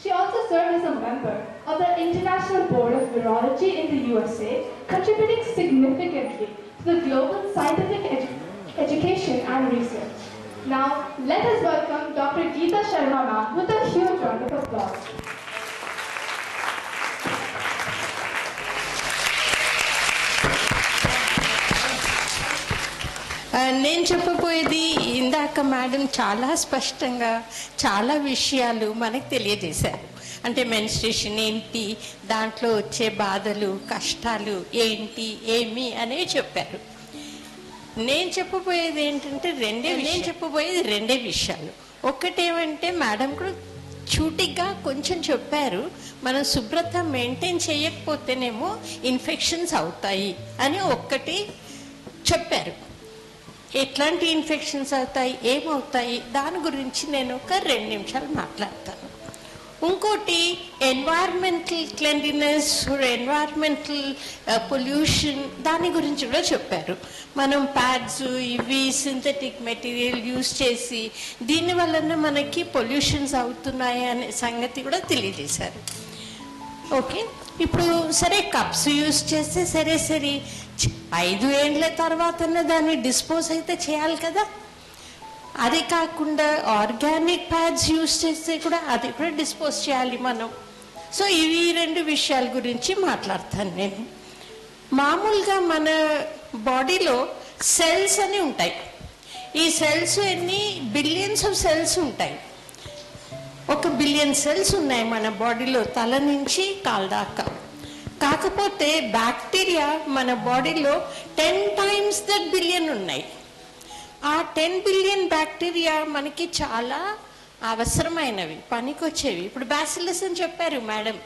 She also served as a member of the International Board of Virology in the USA, contributing significantly to the global scientific education and research. Now, let us welcome Dr. Geeta Sharma ma'am with a huge round of applause. నేను చెప్పబోయేది ఇందాక madam చాలా స్పష్టంగా చాలా విషయాలు మనకు తెలియజేశారు. అంటే మెన్స్ట్రేషన్ ఏంటి, దాంట్లో వచ్చే బాధలు కష్టాలు ఏంటి ఏమి అనేవి చెప్పారు. నేను చెప్పబోయేది ఏంటంటే రెండే విషయాలు. ఒకటేమంటే మేడం కూడా చూటిగా కొంచెం చెప్పారు, మనం శుభ్రత మెయింటైన్ చేయకపోతేనేమో ఇన్ఫెక్షన్స్ అవుతాయి అని ఒక్కటి చెప్పారు. ఎట్లాంటి ఇన్ఫెక్షన్స్ అవుతాయి, ఏమవుతాయి, దాని గురించి నేను ఒక 2 నిమిషాలు మాట్లాడతాను. ఇంకోటి ఎన్వైర్మెంటల్ క్లెన్లీనెస్, ఎన్వైర్మెంటల్ పొల్యూషన్, దాని గురించి కూడా చెప్పారు. మనం ప్యాడ్స్ ఇవి సింథటిక్ మెటీరియల్ యూజ్ చేసి దీని వలన మనకి పొల్యూషన్స్ అవుతున్నాయి అనే సంగతి కూడా తెలియజేశారు. ఓకే, ఇప్పుడు సరే కప్స్ యూజ్ చేస్తే సరే 5 ఏళ్ళ తర్వాత దాన్ని డిస్పోజ్ అయితే చేయాలి కదా. అది కాకుండా ఆర్గానిక్ ప్యాడ్స్ యూజ్ చేస్తే కూడా అది కూడా డిస్పోజ్ చేయాలి మనం. సో ఇవి 2 విషయాల గురించి మాట్లాడతాను నేను. మామూలుగా మన బాడీలో సెల్స్ అని ఉంటాయి. ఈ సెల్స్ ఎన్ని బిలియన్స్ ఆఫ్ సెల్స్ ఉంటాయి. 1 బిలియన్ సెల్స్ ఉన్నాయి మన బాడీలో, తల నుంచి కాలు దాకా. కాకపోతే బ్యాక్టీరియా మన బాడీలో 10 times that బిలియన్ ఉన్నాయి. ఆ 10 బిలియన్ బ్యాక్టీరియా మనకి చాలా అవసరమైనవి, పనికొచ్చేవి. ఇప్పుడు బ్యాసిలస్ అని చెప్పారు మేడం,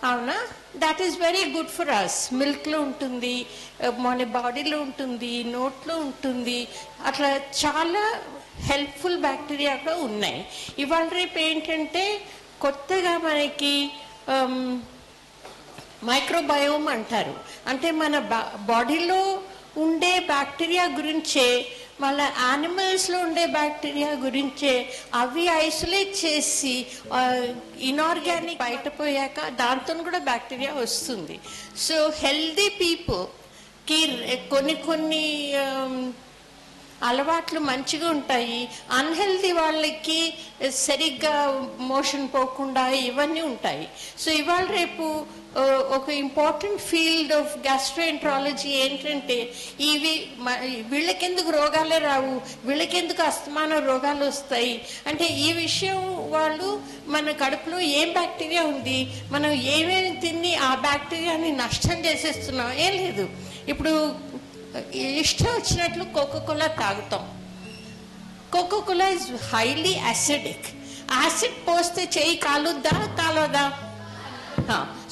అవునా? That is very good for us. మిల్క్లో ఉంటుంది, మన బాడీలో ఉంటుంది, నోట్లో ఉంటుంది. అట్లా చాలా హెల్ప్ఫుల్ బ్యాక్టీరియా కూడా ఉన్నాయి. ఇవాళ రేపు ఏంటంటే కొత్తగా మనకి మైక్రోబయోమ్ అంటారు. అంటే మన బాడీలో ఉండే బ్యాక్టీరియా గురించే, మళ్ళీ యానిమల్స్లో ఉండే బ్యాక్టీరియా గురించే అవి ఐసోలేట్ చేసి ఇన్ఆర్గానిక్ బయట పోయాక దాంతో కూడా బ్యాక్టీరియా వస్తుంది. సో హెల్దీ పీపుల్కి కొన్ని అలవాట్లు మంచిగా ఉంటాయి. అన్హెల్దీ వాళ్ళకి సరిగ్గా మోషన్ పోకుండా ఇవన్నీ ఉంటాయి. సో ఇవాళ రేపు ఒక ఇంపార్టెంట్ ఫీల్డ్ ఆఫ్ గ్యాస్ట్రోఎంట్రాలజీ ఏంటంటే వీళ్ళకెందుకు రోగాలే రావు, వీళ్ళకెందుకు అస్తమాన రోగాలు వస్తాయి అంటే ఈ విషయం వాళ్ళు మన కడుపులో ఏం బ్యాక్టీరియా ఉంది, మనం ఏమేమి తిని ఆ బ్యాక్టీరియాని నష్టం చేసేస్తున్నాం. ఏం లేదు, ఇప్పుడు ఇష్టం వచ్చినట్లు కోకోకోలా తాగుతాం. Coca Cola is highly acidic. Acid పోస్తే చెయ్యి కాలవదా?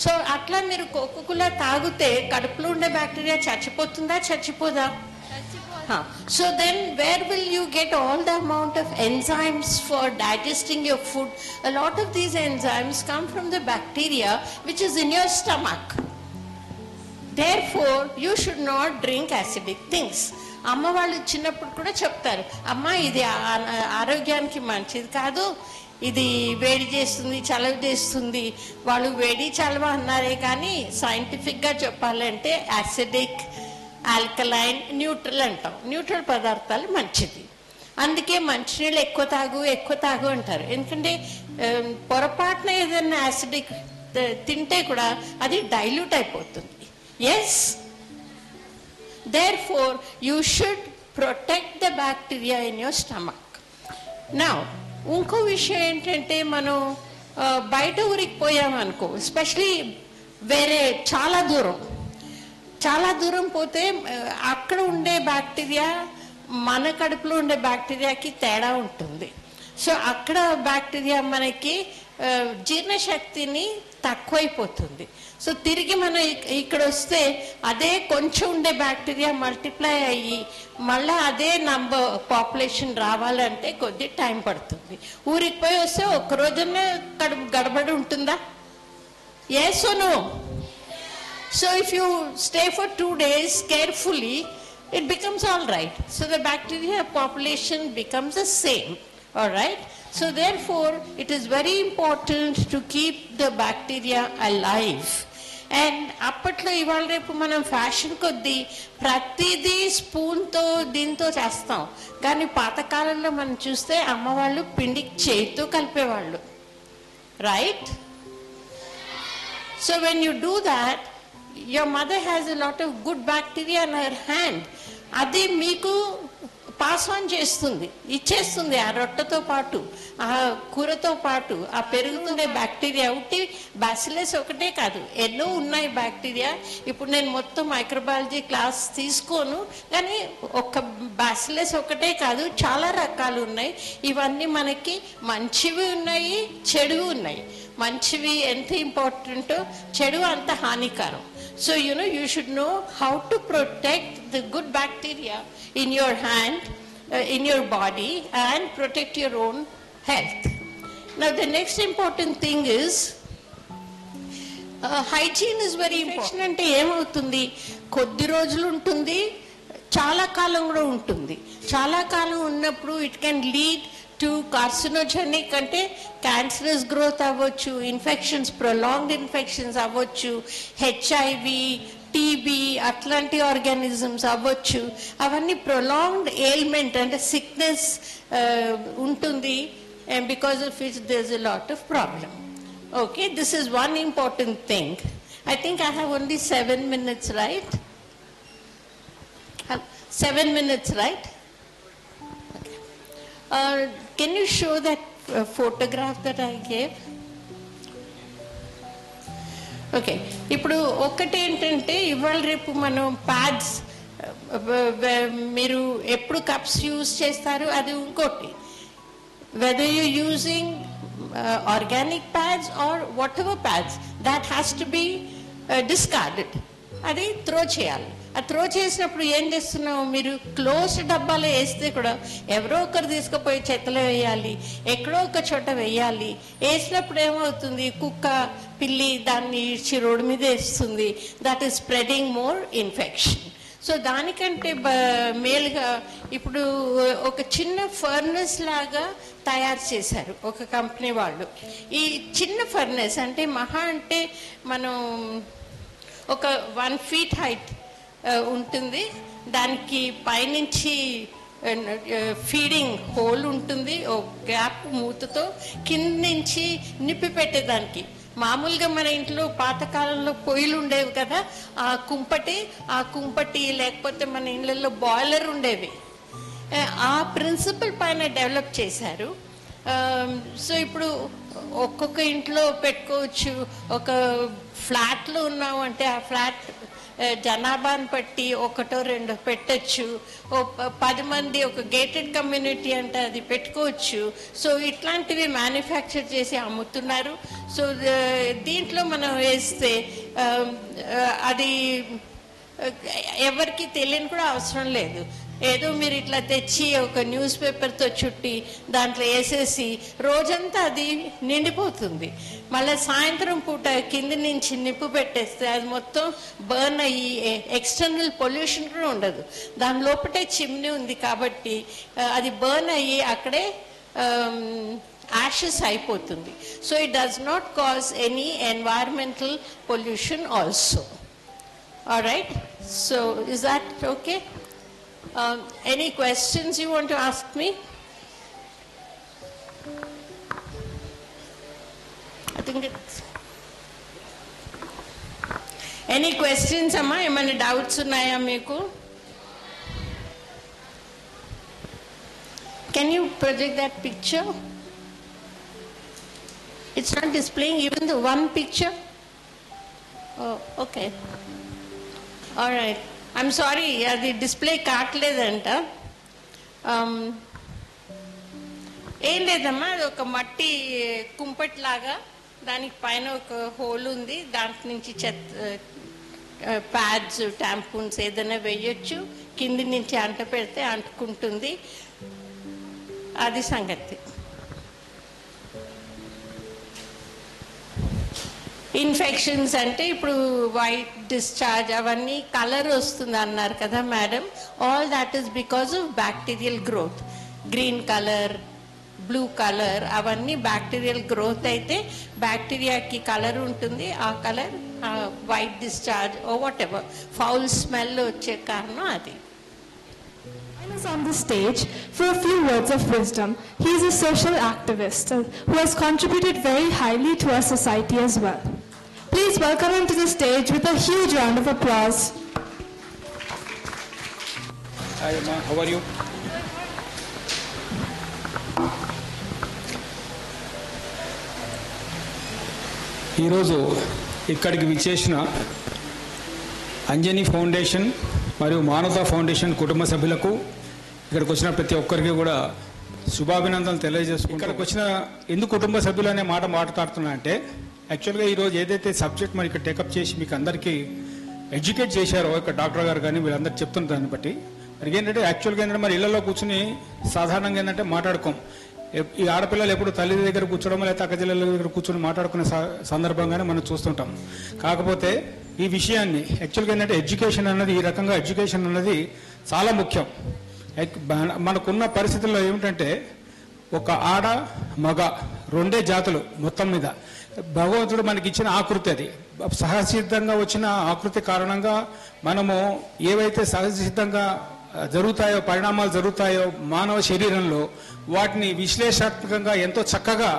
సో అట్లా మీరు కోకోకోలా తాగితే కడుపులో ఉండే bacteria చచ్చిపోదా? So then where will you get all the amount of enzymes for digesting your food? A lot of these enzymes come from the bacteria which is in your stomach. Therefore you should not drink acidic things. అమ్మ వాళ్ళు చిన్నప్పుడు కూడా చెప్తారు, అమ్మ ఇది ఆరోగ్యానికి మంచిది కాదు, ఇది వేడి చేస్తుంది, చలవ చేస్తుంది. వాళ్ళు వేడి చలవ అన్నారే కానీ సైంటిఫిక్గా చెప్పాలంటే యాసిడిక్, ఆల్కలైన్, న్యూట్రల్ అంటాం. న్యూట్రల్ పదార్థాలు మంచిది. అందుకే మంచినీళ్ళు ఎక్కువ తాగు అంటారు. ఎందుకంటే పొరపాటున ఏదైనా యాసిడిక్ తింటే కూడా అది డైల్యూట్ అయిపోతుంది. Yes, therefore you should protect the bacteria in your stomach. Now ఇంకో విషయం ఏంటంటే మనం బయట ఊరికి పోయామనుకో, ఎస్పెషలీ వేరే చాలా దూరం పోతే అక్కడ ఉండే బ్యాక్టీరియా మన కడుపులో ఉండే బ్యాక్టీరియాకి తేడా ఉంటుంది. సో అక్కడ బ్యాక్టీరియా మనకి జీర్ణశక్తిని తక్కువైపోతుంది. సో తిరిగి మనం ఇక్కడ వస్తే అదే కొంచెం ఉండే బ్యాక్టీరియా మల్టిప్లై అయ్యి మళ్ళీ అదే పాపులేషన్ రావాలంటే కొద్ది టైం పడుతుంది. ఊరికి పోయి వస్తే ఒక్కరోజునే కడుపు గడబడి ఉంటుందా? Yes or no? So if you stay for 2 days carefully, it becomes all right. So the bacteria population becomes the same All right. So therefore, it is very important to keep the bacteria alive. And అప్పట్లో ఇవాళ రేపు మనం fashion కొద్దీ ప్రతిదీ స్పూన్తో దీంతో చేస్తాం, కానీ పాతకాలంలో మనం చూస్తే అమ్మవాళ్ళు పిండికి చేతితో కలిపేవాళ్ళు, right? So when you do that, your mother has a lot of good bacteria in her hand. అది మీకు పాస్ ఆన్ చేస్తుంది, ఇచ్చేస్తుంది ఆ రొట్టెతో పాటు, ఆ కూరతో పాటు ఆ పెరుగుతుండే బ్యాక్టీరియా. ఒకటి బ్యాసిలస్ ఒకటే కాదు, ఎన్నో ఉన్నాయి బ్యాక్టీరియా. ఇప్పుడు నేను మొత్తం మైక్రోబయాలజీ క్లాస్ తీసుకోను, కానీ ఒక్క బ్యాసిలస్ ఒకటే కాదు, చాలా రకాలు ఉన్నాయి. ఇవన్నీ మనకి మంచివి ఉన్నాయి, చెడువి ఉన్నాయి. మంచివి ఎంత ఇంపార్టెంటో, చెడు అంత హానికరం. So you should know how to protect the good bacteria in your hand, in your body, and protect your own health. Now the next important thing is hygiene is very important. అంటే ఏమవుతుంది, కొద్ది రోజులు ఉంటుంది, చాలా కాలం కూడా ఉంటుంది. చాలా కాలం ఉన్నప్పుడు it can lead to carcinogenic, అంటే క్యాన్సరస్ గ్రోత్ అవ్వచ్చు, ఇన్ఫెక్షన్స్, ప్రొలాంగ్డ్ ఇన్ఫెక్షన్స్ అవ్వచ్చు, హెచ్ఐవి, టీబీ అట్లాంటి ఆర్గానిజమ్స్ అవ్వచ్చు. అవన్నీ ప్రొలాంగ్డ్ ఎయిల్మెంట్ అంటే సిక్నెస్ ఉంటుంది, because of which there is a lot of problem. Okay, this is one important thing. I think I have only 7 minutes, right? 7 minutes, right? Can you show that photograph that I gave? Okay, ఇప్పుడు ఒకటి ఏంటంటే ఇవాళ రేపు మనం pods, మీరు ఎప్పుడు cups use చేస్తారు అది ఇంకోటి. Whether you using organic pads or whatever pads, that has to be discarded, అది త్రో చేయాలి. ఆ త్రో చేసినప్పుడు ఏం చేస్తున్నావు, మీరు క్లోజ్డ్ డబ్బాలో వేస్తే కూడా ఎవరో ఒకరు తీసుకుపోయి చెత్తలో వేయాలి, ఎక్కడో ఒక చోట వేయాలి. వేసినప్పుడు ఏమవుతుంది, కుక్క, పిల్లి దాన్ని ఇచ్చి రోడ్డు మీద వేస్తుంది. That is spreading more infection. So దానికంటే మేలుగా ఇప్పుడు ఒక చిన్న ఫర్నెస్ లాగా తయారు చేశారు ఒక కంపెనీ వాళ్ళు. ఈ చిన్న ఫర్నెస్ అంటే మహా అంటే మనం ఒక 1 feet హైట్ ఉంటుంది, దానికి పైనుంచి ఫీడింగ్ హోల్ ఉంటుంది, ఒక గ్యాప్ మూతతో కింద నుంచి నిప్పి పెట్టేదానికి. మామూలుగా మన ఇంట్లో పాతకాలంలో పొయ్యిలు ఉండేవి కదా, ఆ కుంపటి లేకపోతే మన ఇళ్ళల్లో బాయిలర్ ఉండేవి. ఆ ప్రిన్సిపల్ పైన డెవలప్ చేశారు. సో ఇప్పుడు ఒక్కొక్క ఇంట్లో పెట్టుకోవచ్చు. ఒక ఫ్లాట్లో ఉన్నాము అంటే ఆ ఫ్లాట్ జనాభాను బట్టి 1-2 పెట్టచ్చు. 10 మంది ఒక గేటెడ్ కమ్యూనిటీ అంటే అది పెట్టుకోవచ్చు. సో ఇట్లాంటివి మ్యానుఫ్యాక్చర్ చేసి అమ్ముతున్నారు. సో దీంట్లో మనం వేస్తే అది ఎవరికి తెలియని కూడా అవసరం లేదు. ఏదో మీరు ఇట్లా తెచ్చి ఒక న్యూస్ పేపర్తో చుట్టి దాంట్లో వేసేసి రోజంతా అది నిండిపోతుంది. మళ్ళీ సాయంత్రం పూట కింది నుంచి నిప్పు పెట్టేస్తే అది మొత్తం బర్న్ అయ్యి ఎక్స్టర్నల్ పొల్యూషన్ కూడా ఉండదు. దాని లోపటే చిమ్నీ ఉంది కాబట్టి అది బర్న్ అయ్యి అక్కడే ashes అయిపోతుంది. So it does not cause any environmental pollution also. Alright, so is that okay? Any questions you want to ask me? I think it's... Any questions, Amma? Emana doubts unnaya meeku? Can you project that picture? It's not displaying even the one picture? Oh, okay. All right. I'm sorry, అది display కావట్లేదంట. ఏం లేదమ్మా, అది ఒక మట్టి కుంపట్లాగా, దానికి పైన ఒక whole ఉంది, దాంట్ నుంచి ప్యాడ్స్, టాంపూన్స్ ఏదైనా వేయొచ్చు, కింది నుంచి అంట పెడితే అంటుకుంటుంది. అది సంగతి. ఇన్ఫెక్షన్స్ అంటే ఇప్పుడు వైట్ డిశ్చార్జ్ అవన్నీ కలర్ వస్తుంది అన్నారు కదా madam. All that is because of bacterial growth. Green colour, blue colour, అవన్నీ బ్యాక్టీరియల్ గ్రోత్ అయితే బ్యాక్టీరియాకి కలర్ ఉంటుంది. ఆ colour white discharge or whatever foul smell వచ్చే కారణం అది. On the stage for a few words of wisdom. He is a social activist who has contributed very highly to our society as well. Please welcome him to the stage with a huge round of applause. Hi Amma, how are you? ఈరోజు ఇక్కడికి విచ్చేసిన Anjani foundation మరియు మానవతా foundation కుటుంబ సభ్యులకు, ఇక్కడికి వచ్చిన ప్రతి ఒక్కరికి కూడా శుభాభినందనలు తెలియజేసుకుంటూ, ఇక్కడికి వచ్చిన ఎందుకు కుటుంబ సభ్యులు అనే మాట మాట్లాడుతున్నా అంటే, యాక్చువల్గా ఈరోజు ఏదైతే సబ్జెక్ట్ మరి ఇక్కడ టేకప్ చేసి మీకు అందరికీ ఎడ్యుకేట్ చేశారో ఇక్కడ డాక్టర్ గారు కానీ వీళ్ళందరూ చెప్తున్న దాన్ని బట్టి మరి ఏంటంటే యాక్చువల్గా ఏంటంటే మరి ఇళ్లలో కూర్చుని సాధారణంగా ఏంటంటే మాట్లాడుకోం. ఈ ఆడపిల్లలు ఎప్పుడు తల్లి దగ్గర కూర్చోవడం లేకపోతే అక్కచెల్లెల దగ్గర కూర్చొని మాట్లాడుకునే సందర్భంగానే మనం చూస్తుంటాం. కాకపోతే ఈ విషయాన్ని యాక్చువల్గా ఏంటంటే ఎడ్యుకేషన్ అన్నది, ఈ రకంగా ఎడ్యుకేషన్ అన్నది చాలా ముఖ్యం. మనకున్న పరిస్థితుల్లో ఏమిటంటే ఒక ఆడ మగ రెండే జాతులు మొత్తం మీద. భగవంతుడు మనకి ఇచ్చిన ఆకృతి, అది సహజసిద్ధంగా వచ్చిన ఆకృతి కారణంగా మనము ఏవైతే సహజసిద్ధంగా జరుగుతాయో పరిణామాలు జరుగుతాయో మానవ శరీరంలో వాటిని విశ్లేషణాత్మకంగా ఎంతో చక్కగా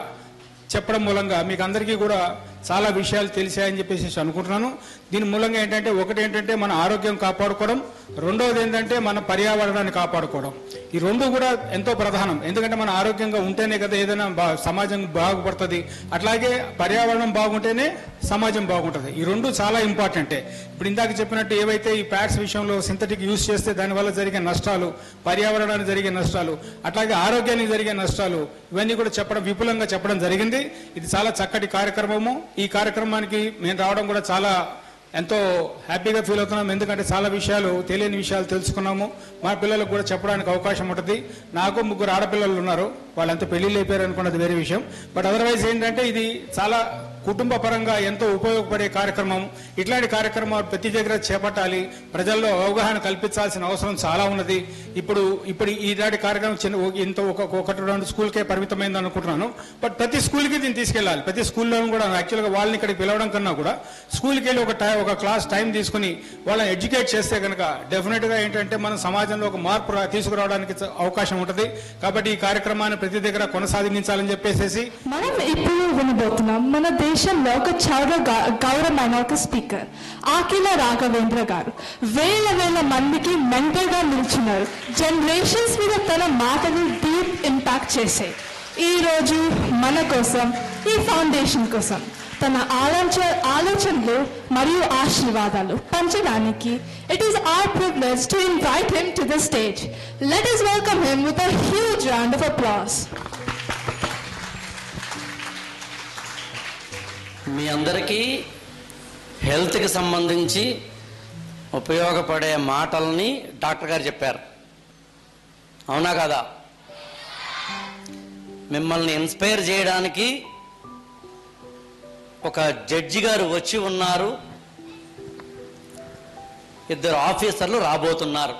చెప్పడం మూలంగా మీకు అందరికీ కూడా చాలా విషయాలు తెలిసాయని చెప్పేసి అనుకుంటున్నాను. దీని మూలంగా ఏంటంటే ఒకటి ఏంటంటే మన ఆరోగ్యం కాపాడుకోవడం, రెండవది ఏంటంటే మన పర్యావరణాన్ని కాపాడుకోవడం. ఈ రెండు కూడా ఎంతో ప్రధానం. ఎందుకంటే మన ఆరోగ్యంగా ఉంటేనే కదా ఏదైనా సమాజం బాగుపడుతుంది, అట్లాగే పర్యావరణం బాగుంటేనే సమాజం బాగుంటుంది. ఈ రెండు చాలా ఇంపార్టెంటే. ఇప్పుడు ఇందాక చెప్పినట్టు ఏవైతే ఈ ప్యాడ్స్ విషయంలో సింథటిక్ యూజ్ చేస్తే దానివల్ల జరిగే నష్టాలు, పర్యావరణానికి జరిగే నష్టాలు, అట్లాగే ఆరోగ్యానికి జరిగే నష్టాలు, ఇవన్నీ కూడా విపులంగా చెప్పడం జరిగింది. ఇది చాలా చక్కటి కార్యక్రమము. ఈ కార్యక్రమానికి నేను రావడం కూడా చాలా ఎంతో హ్యాపీగా ఫీల్ అవుతున్నాం. ఎందుకంటే చాలా విషయాలు, తెలియని విషయాలు తెలుసుకున్నాము. మా పిల్లలకు కూడా చెప్పడానికి అవకాశం ఉంటుంది. నాకు 3 ఆడపిల్లలు ఉన్నారు, వాళ్ళంతా పెళ్లిళ్ళు అయిపోయారు అనుకున్నది వేరే విషయం. బట్ అదర్వైజ్ ఏంటంటే ఇది చాలా కుటుంబ పరంగా ఎంతో ఉపయోగపడే కార్యక్రమం. ఇట్లాంటి కార్యక్రమాలు ప్రతి దగ్గర చేపట్టాలి, ప్రజల్లో అవగాహన కల్పించాల్సిన అవసరం చాలా ఉన్నది. ఇప్పుడు ఈనాటి కార్యక్రమం ఇంత ఒకటి 2 స్కూల్కే పరిమితమైంది అనుకుంటున్నాను. బట్ ప్రతి స్కూల్కి దీన్ని తీసుకెళ్ళాలి. ప్రతి స్కూల్లో కూడా యాక్చువల్గా వాళ్ళని ఇక్కడికి పిలవడం కన్నా కూడా స్కూల్కి వెళ్ళి ఒక క్లాస్ టైం తీసుకుని వాళ్ళని ఎడ్యుకేట్ చేస్తే కనుక డెఫినెట్గా ఏంటంటే మన సమాజంలో ఒక మార్పు తీసుకురావడానికి అవకాశం ఉంటుంది. కాబట్టి ఈ కార్యక్రమాన్ని ప్రతి దగ్గర కొనసాగించాలని చెప్పేసి మనం ఇప్పుడు వినబోతున్నాం మన దేశంలో ఒక గౌరవమైన ఒక స్పీకర్ ఆకిల రాఘవేంద్ర గారు వేల మందికి మెంటర్ గా నిల్చున్నారు. జనరేషన్స్ మీద తన మాటలు డీప్ ఇంపాక్ట్ చేశాయి. ఈ రోజు మన కోసం, ఈ ఫౌండేషన్ కోసం తన ఆలోచనలు మరియు ఆశీర్వాదాలు పంచడానికి it is our privilege to invite him to the stage. Let us welcome him with a huge round of applause. మీ అందరికీ హెల్త్కి సంబంధించి ఉపయోగపడే మాటల్ని డాక్టర్ గారు చెప్పారు, అవునా కదా? మిమ్మల్ని ఇన్స్పైర్ చేయడానికి ఒక జడ్జి గారు వచ్చి ఉన్నారు, 2 ఆఫీసర్లు రాబోతున్నారు.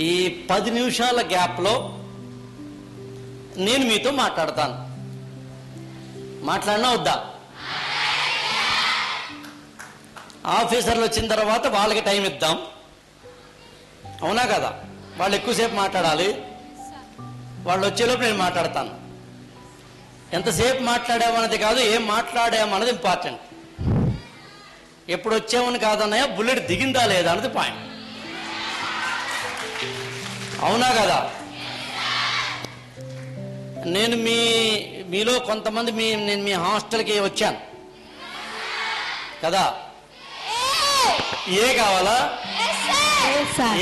ఈ 10 నిమిషాల గ్యాప్లో నేను మీతో మాట్లాడతాను. మాట్లాడినా వద్దా? ఆఫీసర్లు వచ్చిన తర్వాత వాళ్ళకి టైం ఇద్దాం, అవునా కదా? వాళ్ళు ఎక్కువసేపు మాట్లాడాలి. వాళ్ళు వచ్చేలోపు నేను మాట్లాడతాను. ఎంతసేపు మాట్లాడామన్నది కాదు, ఏం మాట్లాడామన్నది ఇంపార్టెంట్. ఎప్పుడు వచ్చామని కాదన్నయ్య, బుల్లెట్ దిగిందా లేదా అన్నది పాయింట్, అవునా కదా? నేను మీలో కొంతమంది నేను మీ హాస్టల్కి వచ్చాను కదా. ఏ కావాలా?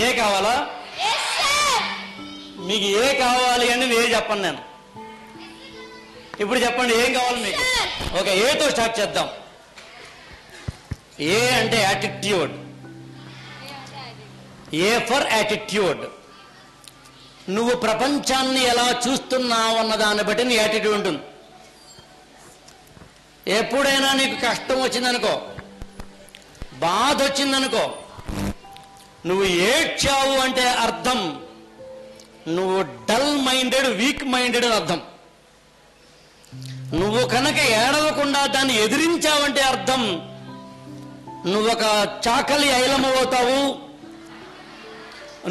ఏ కావాలా? మీకు ఏ కావాలి అని నేను చెప్పను. నేను ఇప్పుడు చెప్పండి ఏం కావాలి మీకు? ఓకే, ఏతో స్టార్ట్ చేద్దాం. ఏ అంటే యాటిట్యూడ్. A for attitude. నువ్వు ప్రపంచాన్ని ఎలా చూస్తున్నావు అన్న దాన్ని బట్టి నీ యాటిట్యూడ్ ఉంటుంది. ఎప్పుడైనా నీకు కష్టం వచ్చిందనుకో, బాధ వచ్చిందనుకో, నువ్వు ఏడ్చావు అంటే అర్థం నువ్వు డల్ మైండెడ్, వీక్ మైండెడ్ అని అర్థం. నువ్వు కనుక ఏడవకుండా దాన్ని ఎదిరించావంటే అర్థం నువ్వు ఒక చాకలి ఐలమ్మ అవుతావు,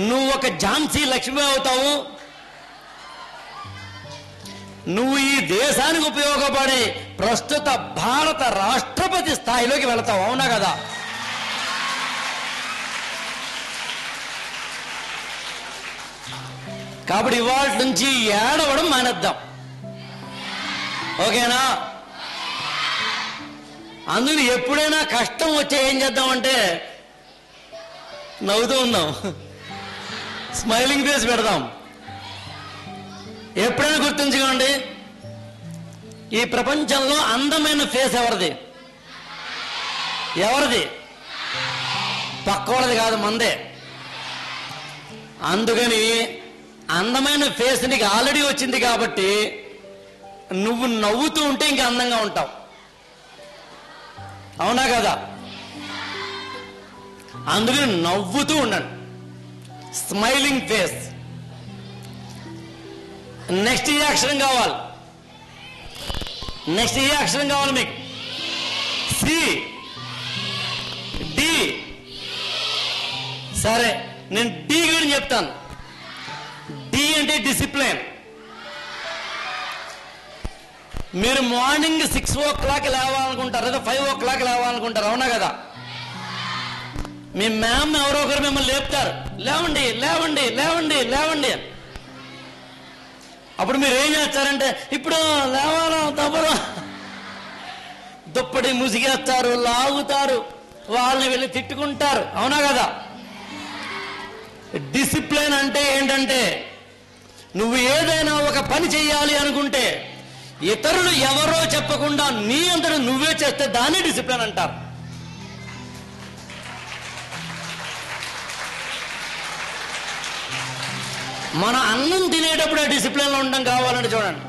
నువ్వు ఒక ఝాన్సీ లక్ష్మి అవుతావు, నువ్వు ఈ దేశానికి ఉపయోగపడే ప్రస్తుత భారత రాష్ట్రపతి స్థాయిలోకి వెళతావు. అవునా కదా? కాబట్టి ఇవాళ నుంచి ఏడవడం మానేద్దాం. ఓకేనా? అందుకని ఎప్పుడైనా కష్టం వచ్చే ఏం చేద్దామంటే నవ్వుతూ ఉందాం, స్మైలింగ్ ఫేస్ పెడదాం. ఎప్పుడైనా గుర్తుంచుకోండి, ఈ ప్రపంచంలో అందమైన ఫేస్ ఎవరిది? ఎవరిది? పక్కోళ్ళది కాదు, మందే. అందుకని అందమైన ఫేస్ నీకు ఆల్రెడీ వచ్చింది కాబట్టి నువ్వు నవ్వుతూ ఉంటే ఇంకా అందంగా ఉంటావు. అవునా కదా? అందుకని నవ్వుతూ ఉండండి, స్మైలింగ్ ఫేస్. నెక్స్ట్ ఏ అక్షరం కావాలి? నెక్స్ట్ ఏ అక్షరం కావాలి మీకు? C, D. సరే, నేను డి గురించి చెప్తాను. డి అంటే డిసిప్లిన్. మీరు మార్నింగ్ 6 o'clock లేవాలనుకుంటారు, లేదా 5 o'clock లేవాలనుకుంటారు. అవునా కదా? మీ మ్యామ్ ఎవరో ఒకరు మిమ్మల్ని లేపుతారు, లేవండి లేవండి లేవండి లేవండి. అప్పుడు మీరు ఏం చేస్తారంటే, ఇప్పుడు లేవాలా తప్పదు, దుప్పటి ముసిగేస్తారు, లాగుతారు, వాళ్ళని వెళ్ళి తిట్టుకుంటారు. అవునా కదా? డిసిప్లిన్ అంటే ఏంటంటే నువ్వు ఏదైనా ఒక పని చేయాలి అనుకుంటే ఇతరులు ఎవరో చెప్పకుండా నీ అంతట నువ్వే చేస్తే దాన్ని డిసిప్లిన్ అంటారు. మన అన్నం తినేటప్పుడు డిసిప్లిన్లో ఉండడం కావాలంటే చూడండి,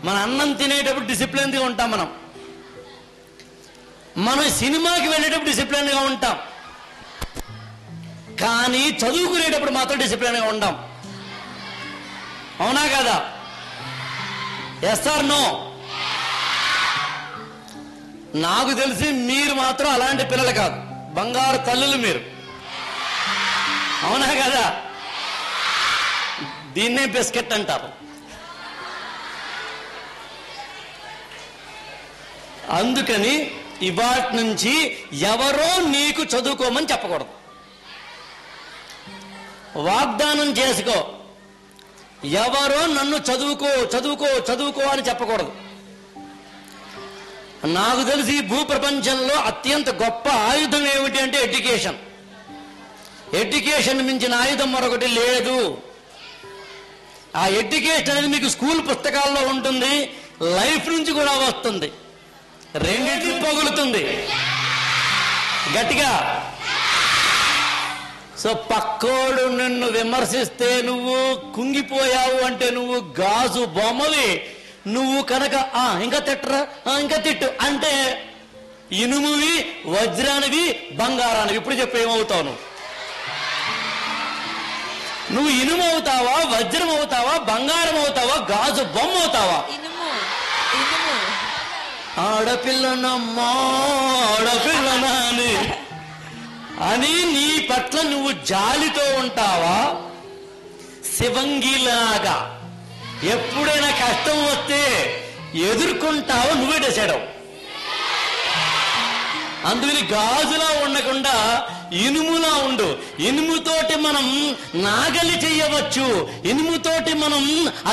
మన అన్నం తినేటప్పుడు డిసిప్లిన్గా ఉంటాం. మనం సినిమాకి వెళ్ళేటప్పుడు డిసిప్లిన్గా ఉంటాం, కానీ చదువుకునేటప్పుడు మాత్రం డిసిప్లిన్గా ఉండం. అవునా కదా? Yes or no? నాకు తెలిసి మీరు మాత్రం అలాంటి పిల్లలు కాదు, బంగారు తల్లులు మీరు. అవునా కదా? దీన్నే బిస్కెట్ అంటారు. అందుకని ఇవాటి నుంచి ఎవరో నీకు చదువుకోమని చెప్పకూడదు. వాగ్దానం చేసుకో, ఎవరో నన్ను చదువుకో చదువుకో చదువుకో అని చెప్పకూడదు. నాకు తెలిసి భూప్రపంచంలో అత్యంత గొప్ప ఆయుధం ఏమిటి అంటే ఎడ్యుకేషన్. ఎడ్యుకేషన్ మించిన ఆయుధం మరొకటి లేదు. ఆ ఎడ్యుకేషన్ అనేది మీకు స్కూల్ పుస్తకాల్లో ఉంటుంది, లైఫ్ నుంచి కూడా వస్తుంది, రెండింటిని పగులుతుంది గట్టిగా. సో పక్కోడు నిన్ను విమర్శిస్తే నువ్వు కుంగిపోయావు అంటే నువ్వు గాజు బొమ్మవి. నువ్వు కనుక ఇంకా తిట్టరా, ఇంకా తిట్టు అంటే ఇనుమువి, వజ్రానివి, బంగారానివి. ఇప్పుడు చెప్పు, ఏమవుతావు నువ్వు? ఇనుము అవుతావా, వజ్రం అవుతావా, బంగారం అవుతావా, గాజు బొమ్మ అవుతావా? ఆడపిల్లనమ్మా ఆడపిల్లనా అని నీ పట్ల నువ్వు జాలితో ఉంటావా? శివంగిలాగా ఎప్పుడైనా కష్టం వస్తే ఎదుర్కొంటావో నువ్వే డిసైడ్ అవ్వు. అందుకని గాజులా ఉండకుండా ఇనుములా ఉండు. ఇనుముతోటి మనం నాగలి చెయ్యవచ్చు, ఇనుముతోటి మనం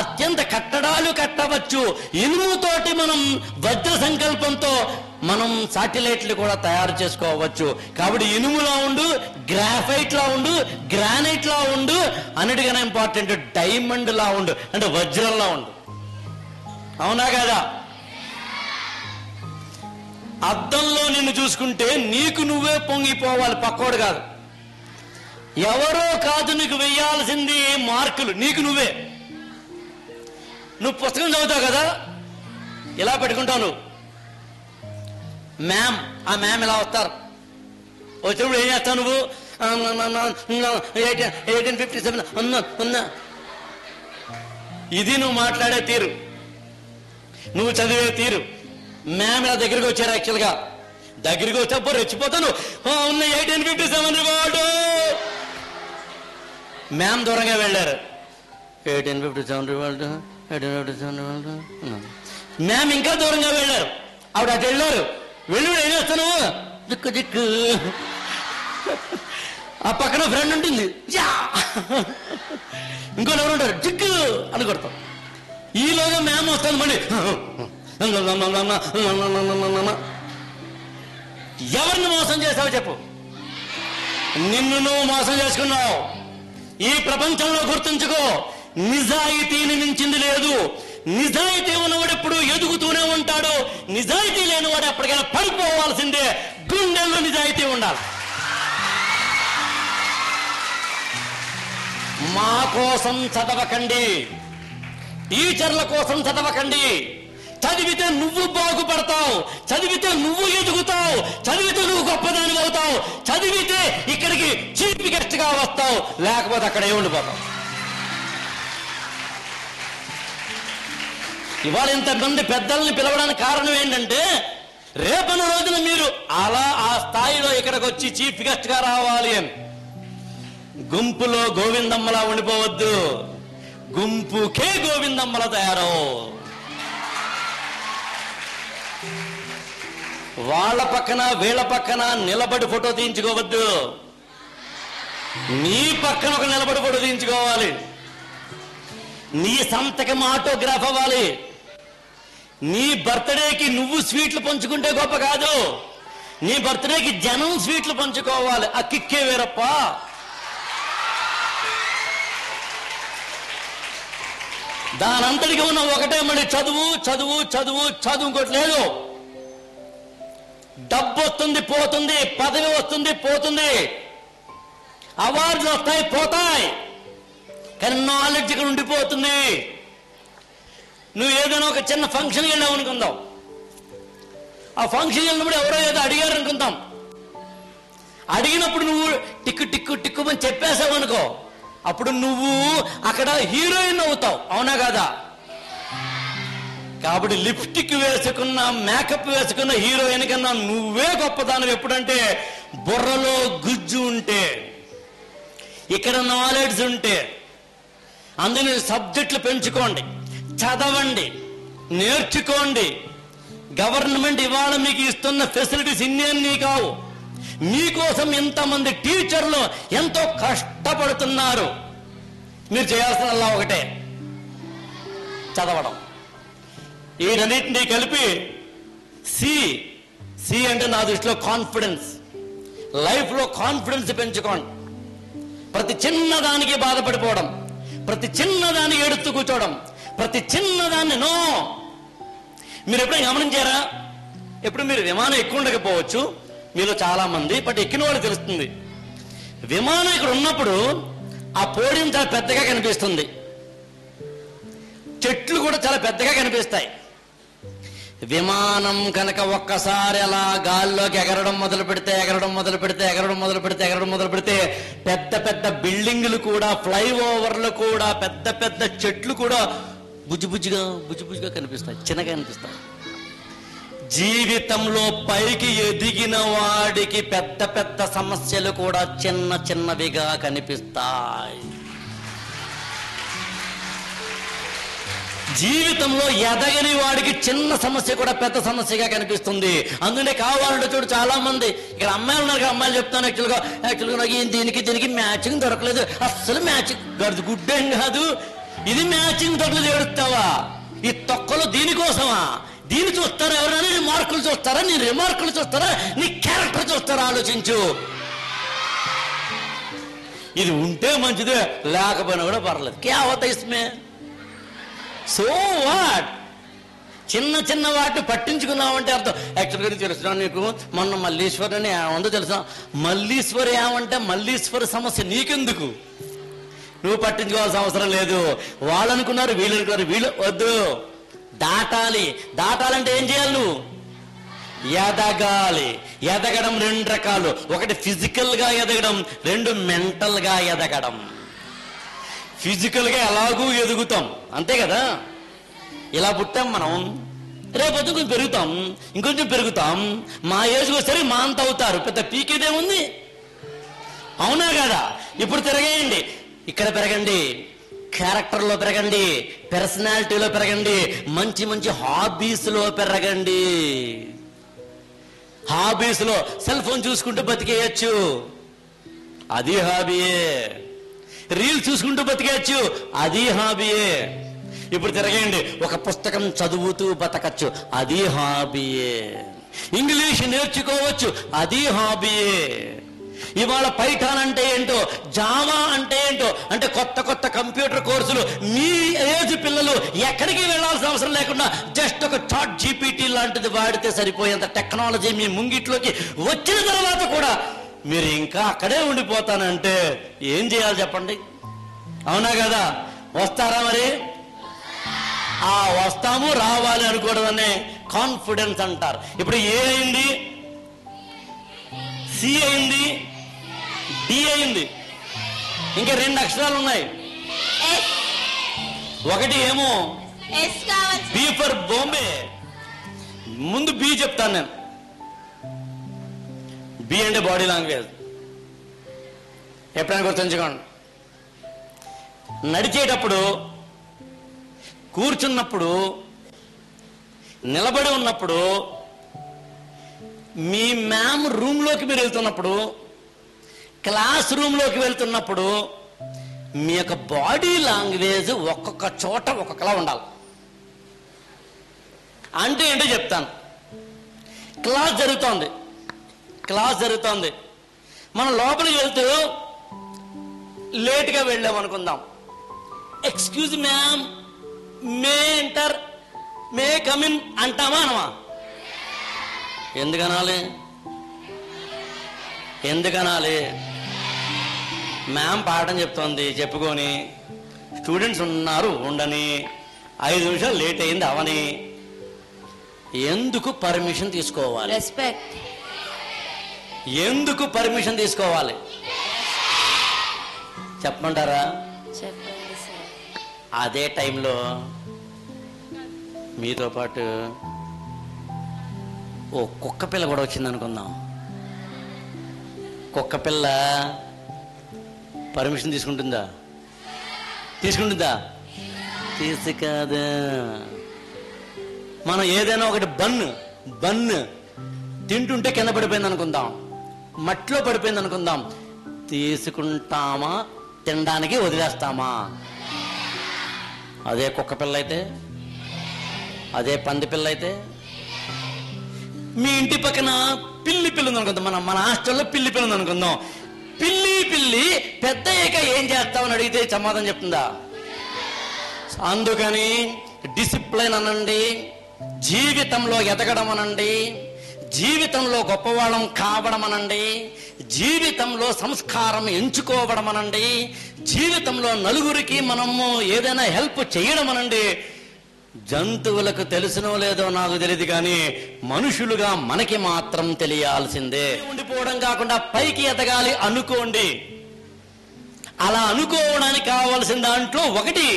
అత్యంత కట్టడాలు కట్టవచ్చు, ఇనుముతోటి మనం వజ్ర సంకల్పంతో మనం శాటిలైట్లు కూడా తయారు చేసుకోవచ్చు. కాబట్టి ఇనుములా ఉండు, గ్రాఫైట్ లా ఉండు, గ్రానైట్ లా ఉండు, అన్నిటికన్నా ఇంపార్టెంట్ డైమండ్ లా ఉండు, అంటే వజ్రంలా ఉండు. అవునా కదా? అద్దంలో నిన్ను చూసుకుంటే నీకు నువ్వే పొంగిపోవాలి, పక్కోడు కాదు. ఎవరో కాదు నీకు వెయ్యాల్సింది మార్కులు, నీకు నువ్వే. నువ్వు పుస్తకం చదువుతావు కదా, ఇలా పెట్టుకుంటావు నువ్వు. మ్యామ్, ఆ మ్యామ్ ఇలా వస్తారు, వచ్చినప్పుడు ఏం చేస్తావు నువ్వు? 1857 ఉన్నా. ఇది నువ్వు మాట్లాడే తీరు, నువ్వు చదివే తీరు. మ్యామ్ నా దగ్గరికి వచ్చారు. యాక్చువల్గా దగ్గరికి వచ్చేప్పుడు రెచ్చిపోతాను. 1857 రివార్డు. మ్యామ్ దూరంగా వెళ్ళారు. 1857 రివార్డు, 1857 రివార్డు. మ్యామ్ ఇంకా దూరంగా వెళ్ళారు. ఆవిడ అటు వెళ్ళారు. వెళ్ళి ఏం చేస్తాను, దిక్కు దిక్కు. ఆ పక్కన ఫ్రెండ్ ఉంటుంది, ఇంకోటి ఎవరు ఉంటారు, జిక్కు అని కొడతాం. ఈలోగా మ్యామ్ వస్తాను మళ్ళీ. ఎవరిని మోసం చేసావు చెప్పు? నిన్ను నువ్వు మోసం చేసుకున్నావు. ఈ ప్రపంచంలో గుర్తుంచుకో, నిజాయితీని మించింది లేదు. నిజాయితీ ఉన్నవాడు ఎప్పుడు ఎదుగుతూనే ఉంటాడు. నిజాయితీ లేనివాడు ఎప్పటికైనా పడిపోవాల్సిందే. గుండెల్లో నిజాయితీ ఉండాలి. మా కోసం చదవకండి, టీచర్ల కోసం చదవకండి. చదివితే నువ్వు బాగుపడతావు, చదివితే నువ్వు ఎదుగుతావు, చదివితే నువ్వు గొప్పదాని అవుతావు, చదివితే ఇక్కడికి చీఫ్ గెస్ట్ గా వస్తావు, లేకపోతే అక్కడే ఉండిపోతావు. ఇవాళ ఇంతమంది పెద్దల్ని పిలవడానికి కారణం ఏంటంటే, రేపటి రోజున మీరు అలా ఆ స్థాయిలో ఇక్కడికి వచ్చి చీఫ్ గెస్ట్ గా రావాలి అని. గుంపులో గోవిందమ్మలా ఉండిపోవద్దు, గుంపుకే గోవిందమ్మలా తయారో. వాళ్ళ పక్కన వీళ్ళ పక్కన నిలబడి ఫోటో తీయించుకోవద్దు. నీ పక్కన ఒక నిలబడి ఫోటో తీయించుకోవాలి. నీ సంతకం ఆటోగ్రాఫ్ అవ్వాలి. నీ బర్త్డేకి నువ్వు స్వీట్లు పంచుకుంటే గొప్ప కాదు, నీ బర్త్డేకి జనం స్వీట్లు పంచుకోవాలి. ఆ కిక్కే వేరప్ప. దానంతటికి ఉన్న ఒకటే మళ్ళీ చదువు చదువు చదువు చదువు. ఇంకోటి లేదు. డబ్బు వస్తుంది పోతుంది, పదవి వస్తుంది పోతుంది, అవార్డులు వస్తాయి పోతాయి, కానీ నాలెడ్జ్ ఇక్కడ ఉండిపోతుంది. నువ్వు ఏదైనా ఒక చిన్న ఫంక్షన్కి వెళ్ళావు అనుకుందాం, ఆ ఫంక్షన్ వెళ్ళినప్పుడు ఎవరో ఏదో అడిగారు అనుకుందాం. అడిగినప్పుడు నువ్వు టిక్కు టిక్కు టిక్కు అని చెప్పేసావు అనుకో, అప్పుడు నువ్వు అక్కడ హీరోయిన్ అవుతావు, అవునా కదా? కాబట్టి లిప్స్టిక్ వేసుకున్న, మేకప్ వేసుకున్న హీరోయిన్ కన్నా నువ్వే గొప్పదానం. ఎప్పుడంటే బుర్రలో గుజ్జు ఉంటే, ఇక్కడ నాలెడ్జ్ ఉంటే. అందుకని సబ్జెక్టులు పెంచుకోండి, చదవండి, నేర్చుకోండి. గవర్నమెంట్ ఇవాళ మీకు ఇస్తున్న ఫెసిలిటీస్ ఇన్ని కావు. మీకోసం ఎంతమంది టీచర్లు ఎంతో కష్టపడుతున్నారు. మీరు చేయాల్సిన ఒకటే, చదవడం. ఈ రెండింటినీ కలిపి సి అంటే నా దృష్టిలో కాన్ఫిడెన్స్. లైఫ్లో కాన్ఫిడెన్స్ పెంచుకోండి. ప్రతి చిన్నదానికి బాధపడిపోవడం, ప్రతి చిన్నదాన్ని ఏడుస్తూ కూర్చోవడం, ప్రతి చిన్నదాన్ని నో. మీరు ఎప్పుడైనా గమనించారా? ఎప్పుడు మీరు విమానం ఎక్కువ ఉండకపోవచ్చు మీలో చాలా మంది, బట్ ఎక్కిన వాళ్ళు తెలుస్తుంది. విమానం ఇక్కడ ఉన్నప్పుడు ఆ పోడియం చాలా పెద్దగా కనిపిస్తుంది, చెట్లు కూడా చాలా పెద్దగా కనిపిస్తాయి. విమానం కనుక ఒక్కసారి అలా గాల్లోకి ఎగరడం మొదలు పెడితే పెద్ద పెద్ద బిల్డింగులు కూడా, ఫ్లైఓవర్లు కూడా, పెద్ద పెద్ద చెట్లు కూడా బుజ్జిబుజ్జిగా కనిపిస్తాయి, చిన్నగా కనిపిస్తాయి. జీవితంలో పైకి ఎదిగిన వాడికి పెద్ద పెద్ద సమస్యలు కూడా చిన్న చిన్నవిగా కనిపిస్తాయి. జీవితంలో ఎదగని వాడికి చిన్న సమస్య కూడా పెద్ద సమస్యగా కనిపిస్తుంది. అందుకే కావాలంటే చూడు, చాలా మంది ఇక్కడ అమ్మాయిలు ఉన్నారు. అమ్మాయిలు చెప్తాను, యాక్చువల్గా నాకు దీనికి మ్యాచింగ్ దొరకలేదు. అస్సలు మ్యాచింగ్ గుడ్డేం కాదు, ఇది మ్యాచింగ్ దొరకలేదు. ఏడుస్తావా? ఈ తొక్కలు దీనికోసమా? దీన్ని చూస్తారా ఎవరైనా? నీ మార్కులు చూస్తారా? నీ రిమార్కులు చూస్తారా? నీ క్యారెక్టర్ చూస్తారా? ఆలోచించు. ఇది ఉంటే మంచిదే, లేకపోయినా కూడా పర్లేదు. క్యా హోతా ఇస్మే? So what? చిన్న చిన్న వాటిని పట్టించుకున్నామంటే అర్థం. యాక్చువల్గా తెలుసునా నీకు, మొన్న మల్లీశ్వరి అని ఏమందో తెలుసా? మల్లీశ్వరి ఏమంటే మల్లీశ్వరి సమస్య నీకెందుకు? నువ్వు పట్టించుకోవాల్సిన అవసరం లేదు. వాళ్ళు అనుకున్నారు, వీళ్ళు అనుకున్నారు, వీళ్ళు వద్దు. దాటాలంటే ఏం చేయాలి? నువ్వు ఎదగాలి. ఎదగడం 2 రకాలు. ఒకటి ఫిజికల్గా ఎదగడం, 2 మెంటల్గా ఎదగడం. ఫిజికల్గా ఎలాగూ ఎదుగుతాం, అంతే కదా. ఇలా పుట్టాం మనం, రేపొద్దు కొంచెం పెరుగుతాం, ఇంకొంచెం పెరుగుతాం, మా ఏజ్కి వస్తే మా అంత అవుతారు, పెద్ద పీకేదేముంది, అవునా కదా. ఇప్పుడు తిరగేయండి, ఇక్కడ పెరగండి, క్యారెక్టర్లో పెరగండి, పర్సనాలిటీలో పెరగండి, మంచి మంచి హాబీస్లో పెరగండి. హాబీస్లో సెల్ ఫోన్ చూసుకుంటూ బతికేయచ్చు, అది హాబీయే. రీల్ చూసుకుంటూ బతికేయచ్చు, అది హాబీయే. ఇప్పుడు తిరగండి, ఒక పుస్తకం చదువుతూ బతకచ్చు, అది హాబీయే. ఇంగ్లీష్ నేర్చుకోవచ్చు, అది హాబీయే. ఇవాళ పైథాన్ అంటే ఏంటో, జావా అంటే ఏంటో, అంటే కొత్త కొత్త కంప్యూటర్ కోర్సులు మీ ఏజ్ పిల్లలు ఎక్కడికి వెళ్ళాల్సిన అవసరం లేకుండా జస్ట్ ఒక చాట్ జీపీటీ లాంటిది వాడితే సరిపోయేంత టెక్నాలజీ మీ ముంగిట్లోకి వచ్చిన తర్వాత కూడా మీరు ఇంకా అక్కడే ఉండిపోతానంటే ఏం చేయాలి చెప్పండి, అవునా కదా. వస్తారా మరి? వస్తాము, రావాలి అనుకోవడం అనే కాన్ఫిడెన్స్ అంటారు. ఇప్పుడు ఏ అయింది, సి అయింది, డి అయింది, ఇంకా 2 అక్షరాలు ఉన్నాయి. ఒకటి ఏమో బి ఫర్ బాంబే. ముందు బి చెప్తాను నేను. బి అంటే బాడీ లాంగ్వేజ్. ఎప్పుడైనా గుర్తుంచుకోండి, నడిచేటప్పుడు, కూర్చున్నప్పుడు, నిలబడి ఉన్నప్పుడు, మీ మ్యామ్ రూమ్లోకి మీరు వెళ్తున్నప్పుడు, క్లాస్ రూమ్లోకి వెళ్తున్నప్పుడు మీ యొక్క బాడీ లాంగ్వేజ్ ఒక్కొక్క చోట ఒక్కొక్కలా ఉండాలి. అంటే ఏంటో చెప్తాను. క్లాస్ జరుగుతోంది, మనం లోపలికి వెళ్తూ లేట్గా వెళ్ళామనుకుందాం. ఎక్స్క్యూజ్ మ్యామ్, మే ఎంటర్, మే కమిన్ అంటామా అనమా? ఎందుకనాలి? మ్యామ్ పాఠం చెప్తోంది, చెప్పుకొని స్టూడెంట్స్ ఉన్నారు ఉండని, 5 నిమిషాలు లేట్ అయింది అవని, ఎందుకు పర్మిషన్ తీసుకోవాలి? రెస్పెక్ట్. ఎందుకు పర్మిషన్ తీసుకోవాలి చెప్పమంటారా? చెప్పండి సార్. అదే టైంలో మీతో పాటు ఓ కుక్క పిల్ల కూడా వచ్చింది అనుకుందాం. కుక్క పిల్ల పర్మిషన్ తీసుకుంటుందా? తీసుకాదా. మనం ఏదైనా ఒకటి బన్ తింటుంటే కింద పడిపోయింది అనుకుందాం, మట్టిలో పడిపోయింది అనుకుందాం, తీసుకుంటామా, తినడానికి వదిలేస్తామా? అదే కుక్క పిల్ల అయితే, అదే పంది పిల్ల అయితే, మీ ఇంటి పక్కన పిల్లి ఉంది అనుకుందాం, మన హాస్టల్లో పిల్లి ఉంది అనుకుందాం, పిల్లి పెద్ద అయ్యాక ఏం చేస్తామని అడిగితే సమాధానం చెప్తుందా? అందుకని డిసిప్లైన్ అనండి, జీవితంలో ఎదగడం అనండి, జీవితంలో గొప్పవాళ్ళం కావడం అనండి, జీవితంలో సంస్కారం ఎంచుకోవడం అనండి, జీవితంలో నలుగురికి మనము ఏదైనా హెల్ప్ చేయడం అనండి. జంతువులకు తెలుసునో లేదో నాకు తెలియదు, కానీ మనుషులుగా మనకి మాత్రం తెలియాల్సిందే. ఉండిపోవడం కాకుండా పైకి ఎదగాలి అనుకోండి. అలా అనుకోవడానికి కావాల్సిన దాంట్లో ఒకటి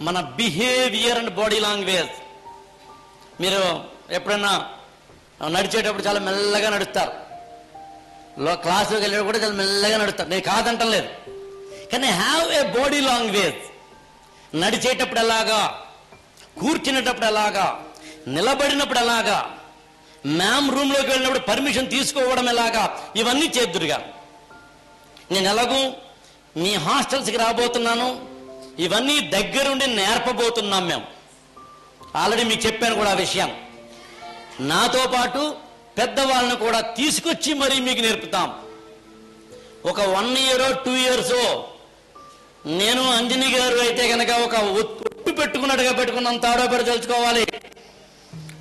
మన బిహేవియర్ అండ్ బాడీ లాంగ్వేజ్. మీరు ఎప్పుడైనా నడిచేటప్పుడు చాలా మెల్లగా నడుస్తారు, క్లాసులోకి వెళ్ళేటప్పుడు కూడా చాలా మెల్లగా నడుస్తారు, నేను కాదంటం లేదు, కానీ హ్యావ్ ఏ బాడీ లాంగ్వేజ్. నడిచేటప్పుడు ఎలాగా, కూర్చునేటప్పుడు ఎలాగా, నిలబడినప్పుడు ఎలాగా, మ్యామ్ రూమ్లోకి వెళ్ళినప్పుడు పర్మిషన్ తీసుకోవడం ఎలాగా, ఇవన్నీ చేద్దురుగా. నేను ఎలాగూ మీ హాస్టల్స్కి రాబోతున్నాను, ఇవన్నీ దగ్గరుండి నేర్పబోతున్నాం. మేము ఆల్రెడీ మీకు చెప్పాను కూడా ఆ విషయం. నాతో పాటు పెద్దవాళ్ళను కూడా తీసుకొచ్చి మరీ మీకు నేర్పుతాం. ఒక 1 year 2 years నేను అంజనీ గారు అయితే కనుక ఒక ఒట్టు పెట్టుకున్నట్టుగా పెట్టుకున్నాం, తాడో పెడి తెలుసుకోవాలి.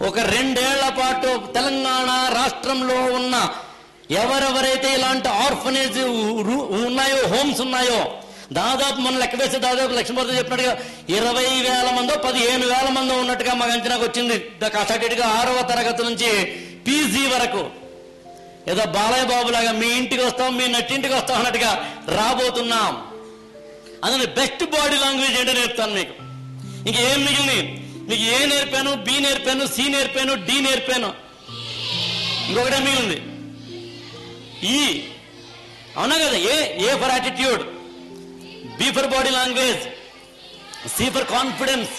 ఒక 2 ఏళ్ల పాటు తెలంగాణ రాష్ట్రంలో ఉన్న ఎవరెవరైతే ఇలాంటి ఆర్ఫనేజ్ ఉన్నాయో, హోమ్స్ ఉన్నాయో, దాదాపు మనం లెక్క వేస్తే దాదాపు లక్ష్మీపతి చెప్పినట్టుగా 20,000 మందో 15,000 మందో ఉన్నట్టుగా మాకు అంచనాకు వచ్చింది. కసటిగా 6వ తరగతి నుంచి పీజీ వరకు ఏదో బాలయ్య బాబులాగా మీ ఇంటికి వస్తాం, మీ నట్టింటికి వస్తాం అన్నట్టుగా రాబోతున్నాం. అందులో బెస్ట్ బాడీ లాంగ్వేజ్ ఏంటో నేర్పుతాను మీకు. ఇంకేం మిగిలింది? మీకు ఏ నేర్పాను, బి నేర్పాను, సి నేర్పాను, డి నేర్పాను, ఇంకొకటే మిగిలింది ఈ. అవునా కదా? A for attitude, B for body language, C for confidence,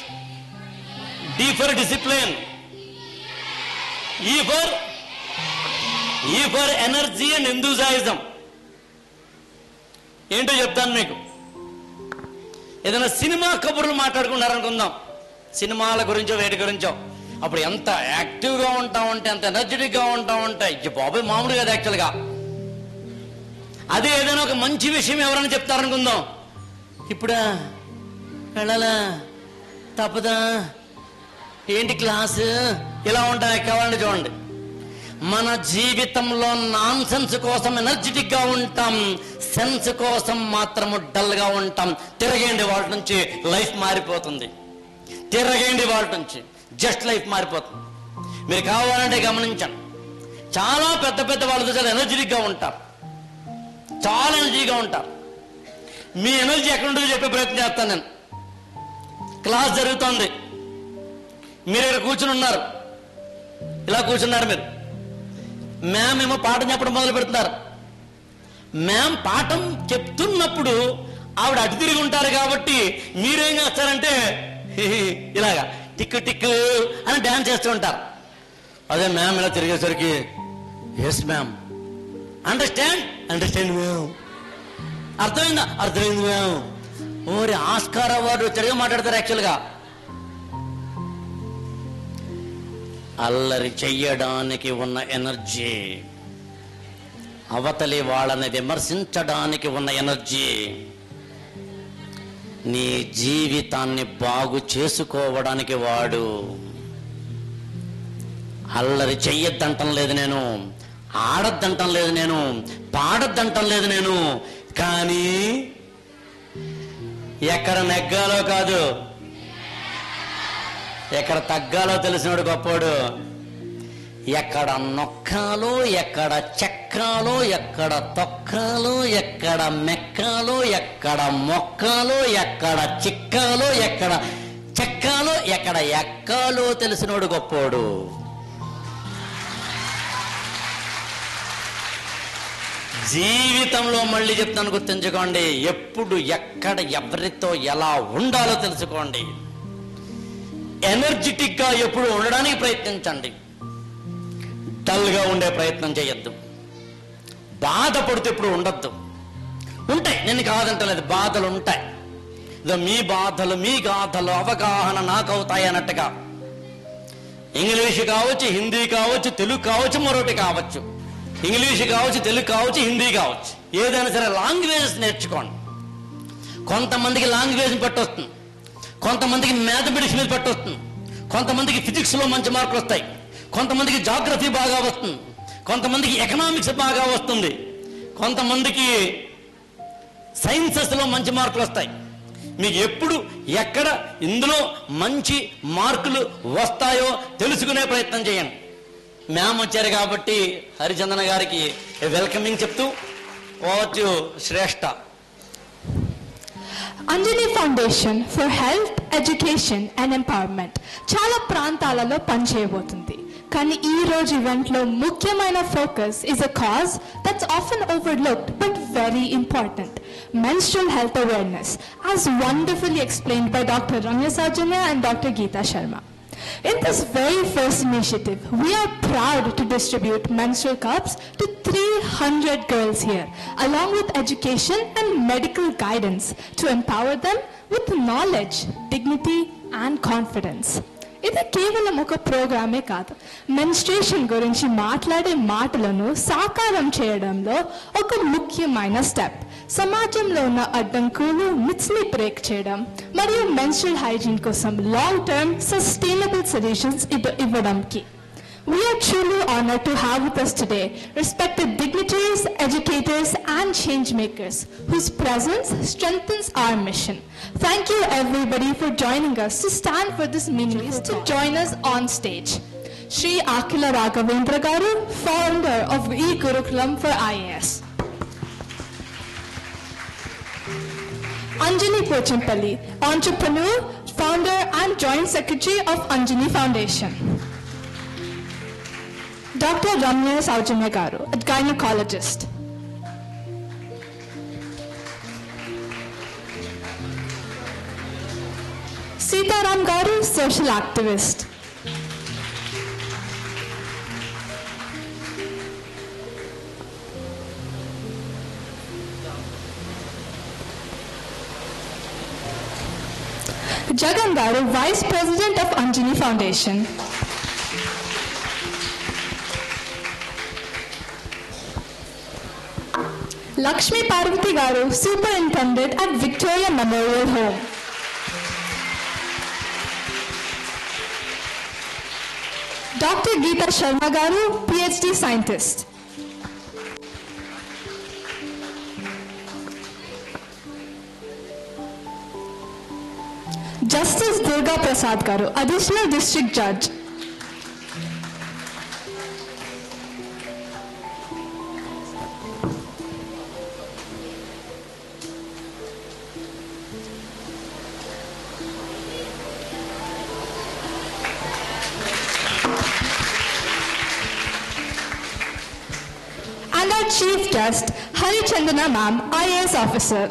D for discipline, E for energy and enthusiasm. ఏంటో చెప్తాను మీకు. ఏదైనా సినిమా కబుర్లు మాట్లాడుకున్నారనుకుందాం, సినిమాల గురించో వేటి గురించో, అప్పుడు ఎంత యాక్టివ్గా ఉంటామంటే, ఎంత ఎనర్జెటిక్గా ఉంటామంటే, బాబాయ్ మామూలు కదా యాక్చువల్గా. అదే ఏదైనా ఒక మంచి విషయం ఎవరైనా చెప్తారనుకుందాం, ఇప్పుడా వెళ్ళాలా, తప్పదా, ఏంటి క్లాసు, ఇలా ఉంటాయి. కావాలంటే చూడండి, మన జీవితంలో నాన్ సెన్స్ కోసం ఎనర్జెటిక్ గా ఉంటాం, సెన్స్ కోసం మాత్రము డల్ గా ఉంటాం. తిరగండి వాటి నుంచి, లైఫ్ మారిపోతుంది. తిరగండి వాటి నుంచి, జస్ట్ లైఫ్ మారిపోతుంది. మీరు కావాలంటే గమనించండి, చాలా పెద్ద పెద్ద వాళ్ళతో చాలా ఎనర్జెటిక్ గా ఉంటారు, చాలా ఎనర్జీగా ఉంటారు. మీ ఎనర్జీ ఎక్కడ ఉంటుందో చెప్పే ప్రయత్నం చేస్తాను నేను. క్లాస్ జరుగుతుంది, మీరు ఇక్కడ కూర్చుని ఉన్నారు, ఇలా కూర్చున్నారు మీరు. మ్యామ్ ఏమో పాఠం చెప్పడం మొదలు పెడుతున్నారు. మ్యామ్ పాఠం చెప్తున్నప్పుడు ఆవిడ అటు తిరిగి ఉంటారు కాబట్టి మీరేం చేస్తారంటే ఇలాగా టిక్కు టిక్కు అని డ్యాన్స్ చేస్తూ ఉంటారు. అదే మ్యామ్ ఇలా తిరిగేసరికి ఎస్ మ్యామ్, అండర్స్టాండ్ మ్యామ్, అర్థమైందా, అర్థమైంది మ్యామ్, ఓరి ఆస్కార్ అవార్డు వచ్చాడుగా మాట్లాడతారు. యాక్చువల్గా అల్లరి చెయ్యడానికి ఉన్న ఎనర్జీ, అవతలి వాళ్ళని విమర్శించడానికి ఉన్న ఎనర్జీ, నీ జీవితాన్ని బాగు చేసుకోవడానికి వాడు. అల్లరి చెయ్యొద్దంటం లేదు నేను, ఆడొద్దంటం లేదు నేను, పాడొద్దంటం లేదు నేను, కానీ ఎక్కడ నెగ్గాలో కాదు, ఎక్కడ తగ్గాలో తెలిసినోడు గొప్పోడు. ఎక్కడ నొక్కాలో, ఎక్కడ చెక్కాలో, ఎక్కడ తొక్కాలో, ఎక్కడ మెక్కాలో, ఎక్కడ మొక్కాలో, ఎక్కడ చిక్కాలో, ఎక్కడ చెక్కాలో, ఎక్కడ ఎక్కాలో తెలిసినోడు గొప్పోడు. జీవితంలో మళ్ళీ చెప్తాను, గుర్తుంచుకోండి, ఎప్పుడు ఎక్కడ ఎవరితో ఎలా ఉండాలో తెలుసుకోండి. ఎనర్జెటిక్ గా ఎప్పుడు ఉండడానికి ప్రయత్నించండి, డల్ గా ఉండే ప్రయత్నం చేయొద్దు. బాధపడితే ఎప్పుడు ఉండొద్దు. ఉంటాయి, నేను కాదంటలేదు, బాధలు ఉంటాయి. మీ బాధలు, మీ గాథలు అవగాహన నాకు అవుతాయి అన్నట్టుగా. ఇంగ్లీష్ కావచ్చు, హిందీ కావచ్చు, తెలుగు కావచ్చు, మరొకటి కావచ్చు. ఇంగ్లీష్ కావచ్చు, తెలుగు కావచ్చు, హిందీ కావచ్చు, ఏదైనా సరే లాంగ్వేజెస్ నేర్చుకోండి. కొంతమందికి లాంగ్వేజ్ పట్టొస్తుంది, కొంతమందికి మ్యాథమెటిక్స్ మీద పట్టొస్తుంది, కొంతమందికి ఫిజిక్స్లో మంచి మార్కులు వస్తాయి, కొంతమందికి జాగ్రఫీ బాగా వస్తుంది, కొంతమందికి ఎకనామిక్స్ బాగా వస్తుంది, కొంతమందికి సైన్సెస్లో మంచి మార్కులు వస్తాయి. మీకు ఎప్పుడు ఎక్కడ ఇందులో మంచి మార్కులు వస్తాయో తెలుసుకునే ప్రయత్నం చేయండి. మ్యామ్ వచ్చారు కాబట్టి హరిచందన గారికి వెల్కమింగ్ చెప్తూ over Shreshtha. Anjali Foundation for health, education and empowerment చాలా ప్రాంతాలలో పనిచేయబోతుంది. కానీ ఈ రోజు ఈవెంట్లో ముఖ్యమైన focus is a cause that's often overlooked but very important, menstrual health awareness, as wonderfully explained by Dr. Ramya Sajanya and Dr. Geeta Sharma. In this very first initiative, we are proud to distribute menstrual cups to 300 girls here, along with education and medical guidance to empower them with knowledge, dignity and confidence. ఇది కేవలం ఒక ప్రోగ్రామే కాదు, menstruation గురించి మాట్లాడే మాటలను సాకారం చేయడంలో ఒక ముఖ్యమైన స్టెప్. సమాజంలో ఉన్న అడ్డంకులు, మిత్స్ని బ్రేక్ చేయడం మరియు మెన్స్ట్రల్ హైజీన్ కోసం లాంగ్ టర్మ్ సస్టైనబుల్ సొల్యూషన్స్ ఇవ్వడానికి. We are truly honored to have with us today respected dignitaries, educators, and change makers whose presence strengthens our mission. Thank you everybody for joining us to stand for this meeting, to join us on stage. Sri Akila Raghavendra Garu, founder of e-Gurukulam for IAS. Anjani Pochampalli, entrepreneur, founder and joint secretary of Anjani Foundation. Dr. Ramya Saujanya Garu, a gynecologist. Sitaram Garu, social activist. Jagan Garu, Vice President of Anjani Foundation. Lakshmi Parvati Garu, Superintendent at Victoria Memorial Home. Dr. Geeta Sharma Garu, PhD scientist. Justice Durga Prasad Garu, Additional District Judge. And our Chief Guest, Hari Chandana Ma'am, IAS Officer.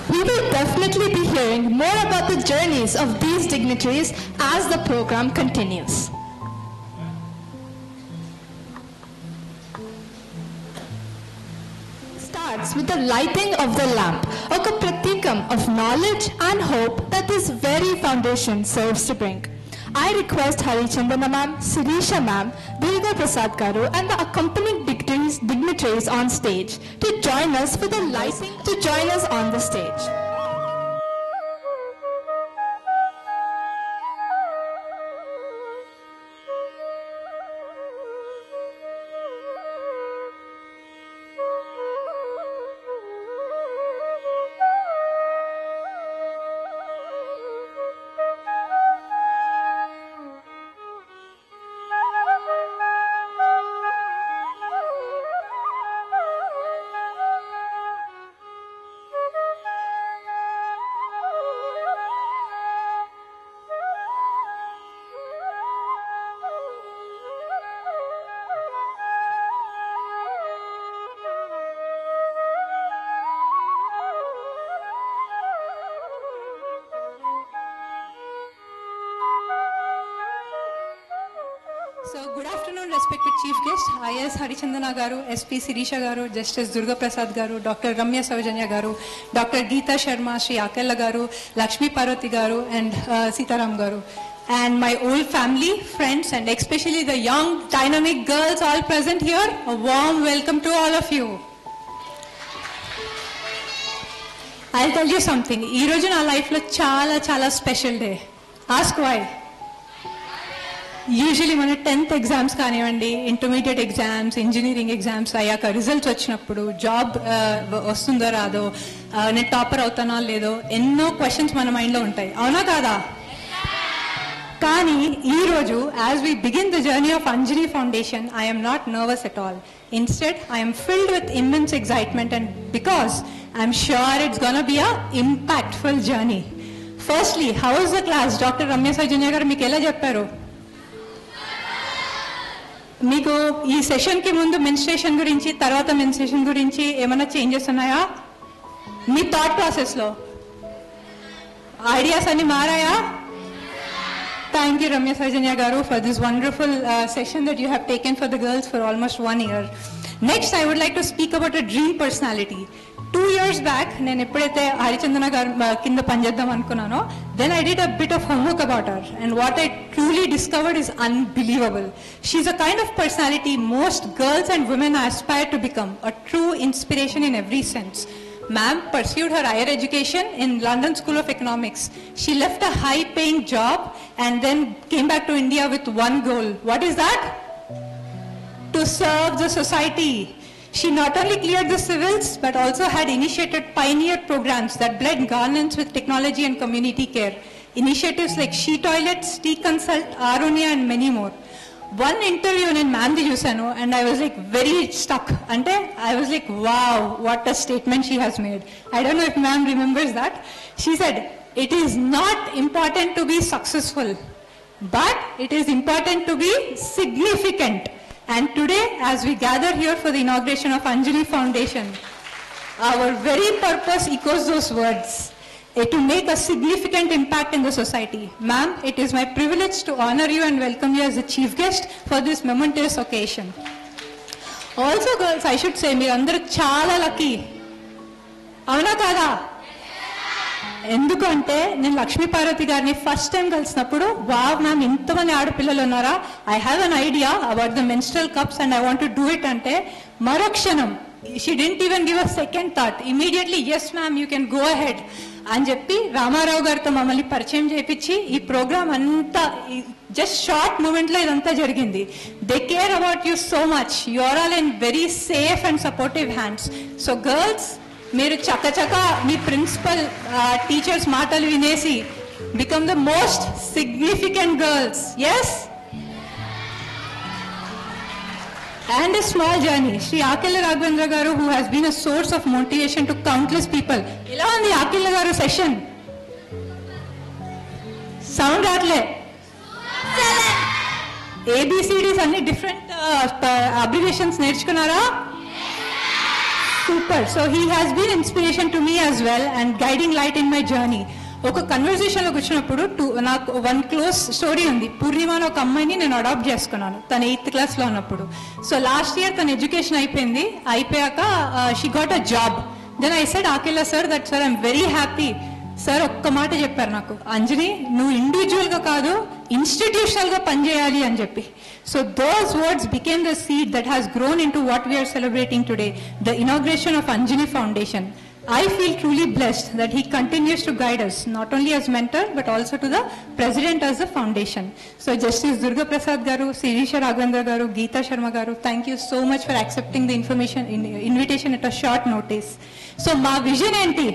We will definitely be hearing more about the journeys of these dignitaries as the program continues. Starts with the lighting of the lamp, a pratikam of knowledge and hope that this very foundation serves to bring. I request Hari Chandana Ma'am, Sirisha Ma'am, Durga Prasad Garu and the accompanying dignitaries on stage to join us for the lighting, to join us on the stage. So, good afternoon, respected Chief Guest, IAS Hari Chandana Garu, SP Sirisha Garu, Justice Durga Prasad Garu, Dr. Ramya Saujanya Garu, Dr. Geeta Sharma, Sri Akila Garu, Lakshmi Parvati Garu, and Sitaram Garu. And my old family, friends, and especially the young, dynamic girls all present here, a warm welcome to all of you. I'll tell you something. Ee roju na life lo chala special day. Ask why. Usually మన 10th exams కానివ్వండి, intermediate exams, engineering exams అయ్యాక results వచ్చినప్పుడు job వస్తుందో రాదో, నేను topper అవుతానో లేదో, ఎన్నో questions మన మైండ్లో ఉంటాయి, అవునా కాదా? కానీ ఈరోజు as we begin the journey of Anjani foundation, I'm not nervous at all. Instead I'm filled with immense excitement, and because I'm sure it's gonna be a impactful journey. Firstly, how is the class? Doctor Ramya Soujanya garu మీకు ఎలా చెప్పారు? మీకు ఈ సెషన్కి ముందు menstruation గురించి, తర్వాత menstruation గురించి ఏమైనా చేంజెస్ ఉన్నాయా మీ థాట్ ప్రాసెస్లో? ఐడియాస్ అన్ని మారాయా? Thank you, Ramya Saujanya Garu, for this wonderful session that you have taken for the girls for almost 1 year. Next, I would like to speak about a dream personality. 2 years back, నేను ఎప్పుడైతే హరిచందన గారు కింద పనిచేద్దాం అనుకున్నానో, then I did a bit of homework about her, and what I truly discovered is unbelievable. She's a kind of personality most girls and women aspire to become, a true inspiration in every sense. Ma'am pursued her higher education in London School of Economics. She left a high-paying job and then came back to India with one goal. What is that? To serve the society. She not only cleared the civils, but also had initiated pioneer programs that blend governance with technology and community care. Initiatives like She Toilets, Tea Consult, Aronia, and many more. One interview in Ma'am Jusano, and I was like very stuck. And I was like, wow, what a statement she has made. I don't know if Ma'am remembers that. She said, it is not important to be successful, but it is important to be significant. And today, as we gather here for the inauguration of Anjali Foundation, our very purpose echoes those words, to make a significant impact in the society. Ma'am, it is my privilege to honor you and welcome you as the chief guest for this momentous occasion. Also, girls, I should say, మీరు అందరూ చాలా lucky. అవునా కాదా? ఎందుకంటే నేను లక్ష్మీపార్వతి గారిని first time కలిసినప్పుడు wow ma'am ఇంతమంది ఆడపిల్లలు ఉన్నారా, I have an idea about the menstrual cups and I want to do it అంటే మరుక్షణం she didn't even give a second thought, immediately yes ma'am you can go ahead అని చెప్పి రామారావు గారితో మమ్మల్ని పరిచయం చేయించి ఈ ప్రోగ్రామ్ అంతా జస్ట్ షార్ట్ మూమెంట్ లో ఇదంతా జరిగింది. They care about you so much, you are all in very safe and supportive hands. So girls, మీరు చకచక మీ ప్రిన్సిపల్ టీచర్స్ మాటలు వినేసి become the most significant girls. Yes, and a small journey. Sri Akila Raghavendra garu, who has been a source of motivation to countless people. Ela undi Akila garu session? Sound ratle? ABCDs anni different abbreviations నేర్చుకున్నారా? Super. So he has been inspiration to me as well and guiding light in my journey. ఒక కన్వర్సేషన్లోకి వచ్చినప్పుడు నాకు one close story ఉంది. పూర్ణిమ అని ఒక అమ్మాయిని నేను adapt చేసుకున్నాను తన 8th క్లాస్లో ఉన్నప్పుడు. సో లాస్ట్ ఇయర్ తన ఎడ్యుకేషన్ అయిపోయింది. అయిపోయాక she got a job. Then I said Akila sir that sir I'm very happy. Sir ఒక్క మాట చెప్పారు నాకు, అంజని నువ్వు ఇండివిజువల్గా కాదు ఇన్స్టిట్యూషనల్గా పనిచేయాలి అని చెప్పి. So those words became the seed that has grown into what we are celebrating today, the inauguration of Anjali Foundation. I feel truly blessed that he continues to guide us, not only as mentor, but also to the president as the foundation. So Justice Durga Prasad garu, Sirisha Raghavendra garu, Geeta Sharma garu, thank you so much for accepting the invitation at a short notice. So ma vision enti,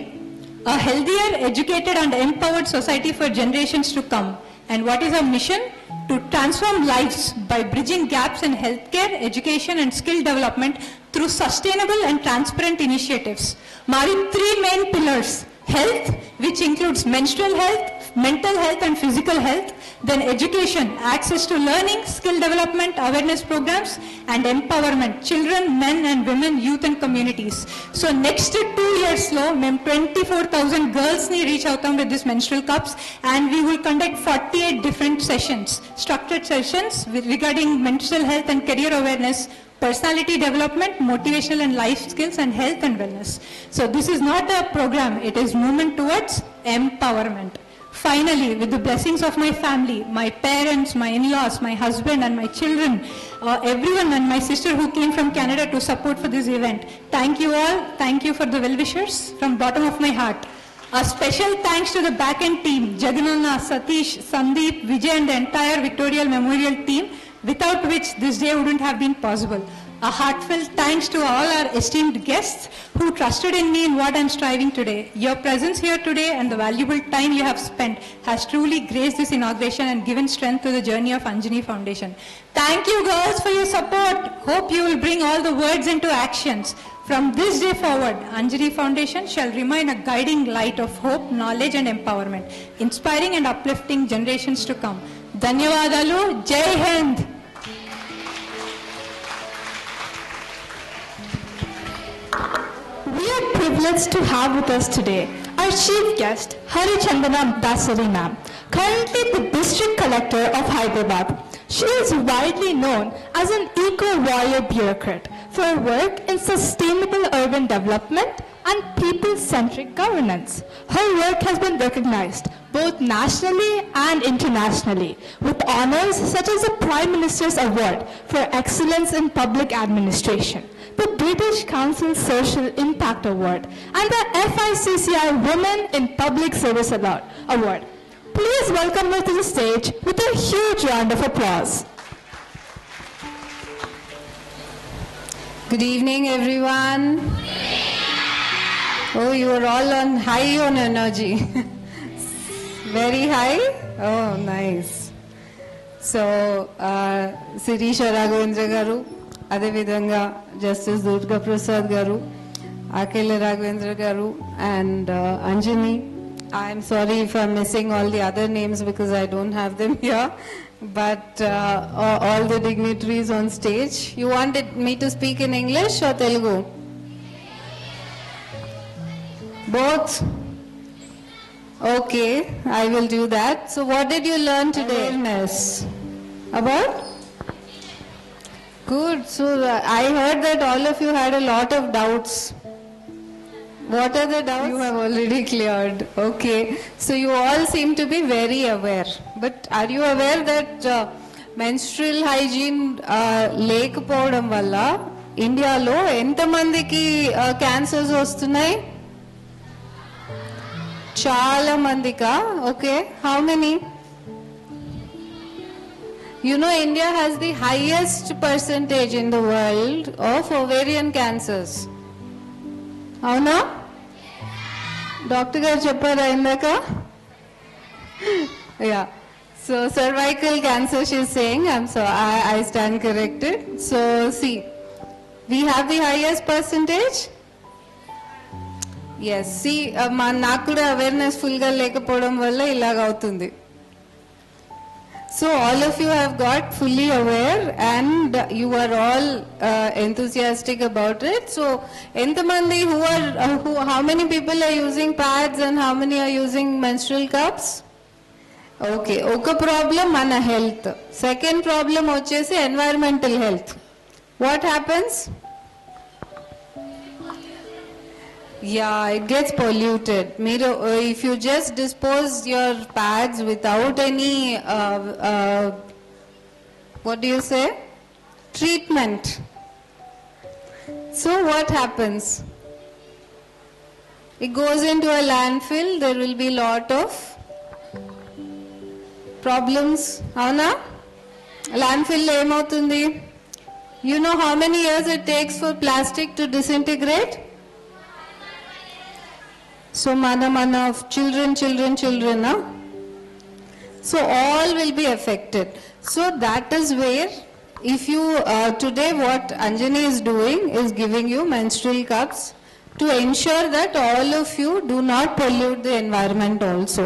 a healthier, educated and empowered society for generations to come. And what is our mission? To transform lives by bridging gaps in healthcare, education and skill development through sustainable and transparent initiatives. Mari 3 main pillars: health, which includes menstrual health, mental health and physical health, then education, access to learning, skill development, awareness programs, and empowerment, children, men and women, youth and communities. So next 2 years lo mem 24,000 girls ni reach outam with this menstrual cups, and we will conduct 48 different sessions, structured sessions regarding menstrual health and career awareness, personality development, motivational and life skills, and health and wellness. So this is not a program, it is movement towards empowerment. Finally, with the blessings of my family, my parents, my in-laws, my husband and my children, everyone and my sister who came from Canada to support for this event, thank you all. Thank you for the well-wishers from bottom of my heart. A special thanks to the back-end team, Jagananna, Satish, Sandeep, Vijay and the entire Victorial Memorial team, without which this day wouldn't have been possible. A heartfelt thanks to all our esteemed guests who trusted in me in what I'm striving today. Your presence here today and the valuable time you have spent has truly graced this inauguration and given strength to the journey of Anjali Foundation. Thank you girls for your support. Hope you will bring all the words into actions. From this day forward, Anjali Foundation shall remain a guiding light of hope, knowledge and empowerment, inspiring and uplifting generations to come. Dhanyavadalu. Jai Hind. We are privileged to have with us today our chief guest, Harichandana Dasari ma'am, currently the District Collector of Hyderabad. She is widely known as an eco-warrior bureaucrat for her work in sustainable urban development and people-centric governance. Her work has been recognized both nationally and internationally with honors such as the Prime Minister's Award for Excellence in Public Administration, the British Council Social Impact Award, and the FICCI Women in Public Service Award. Please welcome her to the stage with a huge round of applause. Good evening, everyone. Oh, you are all on high on energy. Very high? Oh, nice. So, Sirisha Raghavendra garu, అదేవిధంగా Justice Durga Prasad garu, Akela Raghavendra garu, and Anjani. I'm sorry if I'm missing all the other names because I don't have them here. But all the dignitaries on stage. You wanted me to speak in English or Telugu? Both? Okay, I will do that. So what did you learn today? Awareness. About? Good. So I heard that all of you had a lot of doubts. What are the doubts? You have already cleared. Okay. So you all seem to be very aware. But are you aware that menstrual hygiene లేకపోవడం వల్ల ఇండియాలో ఎంతమందికి cancers వస్తున్నాయి? చాలా మందికా? Okay. How many? You know, India has the highest percentage in the world of ovarian cancers. అవునా? Doctor గారు చెప్పారా ఇందాక? Yeah. So cervical cancer, she's saying. I stand corrected. So see, we have the highest percentage. Yes. See, నాకు కూడా awareness full గా లేకపోవడం వల్ల ఇలాగ అవుతుంది. So all of you have got fully aware and you are all enthusiastic about it. So entamandi how many people are using pads and how many are using menstrual cups? Okay, oka problem mana health. Second problem vachesi environmental health. What happens? Yeah, it gets polluted. If you just dispose your pads without any, what do you say? Treatment. So what happens? It goes into a landfill. There will be lot of problems. Avuna? Landfill lo emautundi? You know how many years it takes for plastic to disintegrate? So mana children, huh? So all will be affected. So that is where, if you, today what Anjani is doing is giving you menstrual cups to ensure that all of you do not pollute the environment also.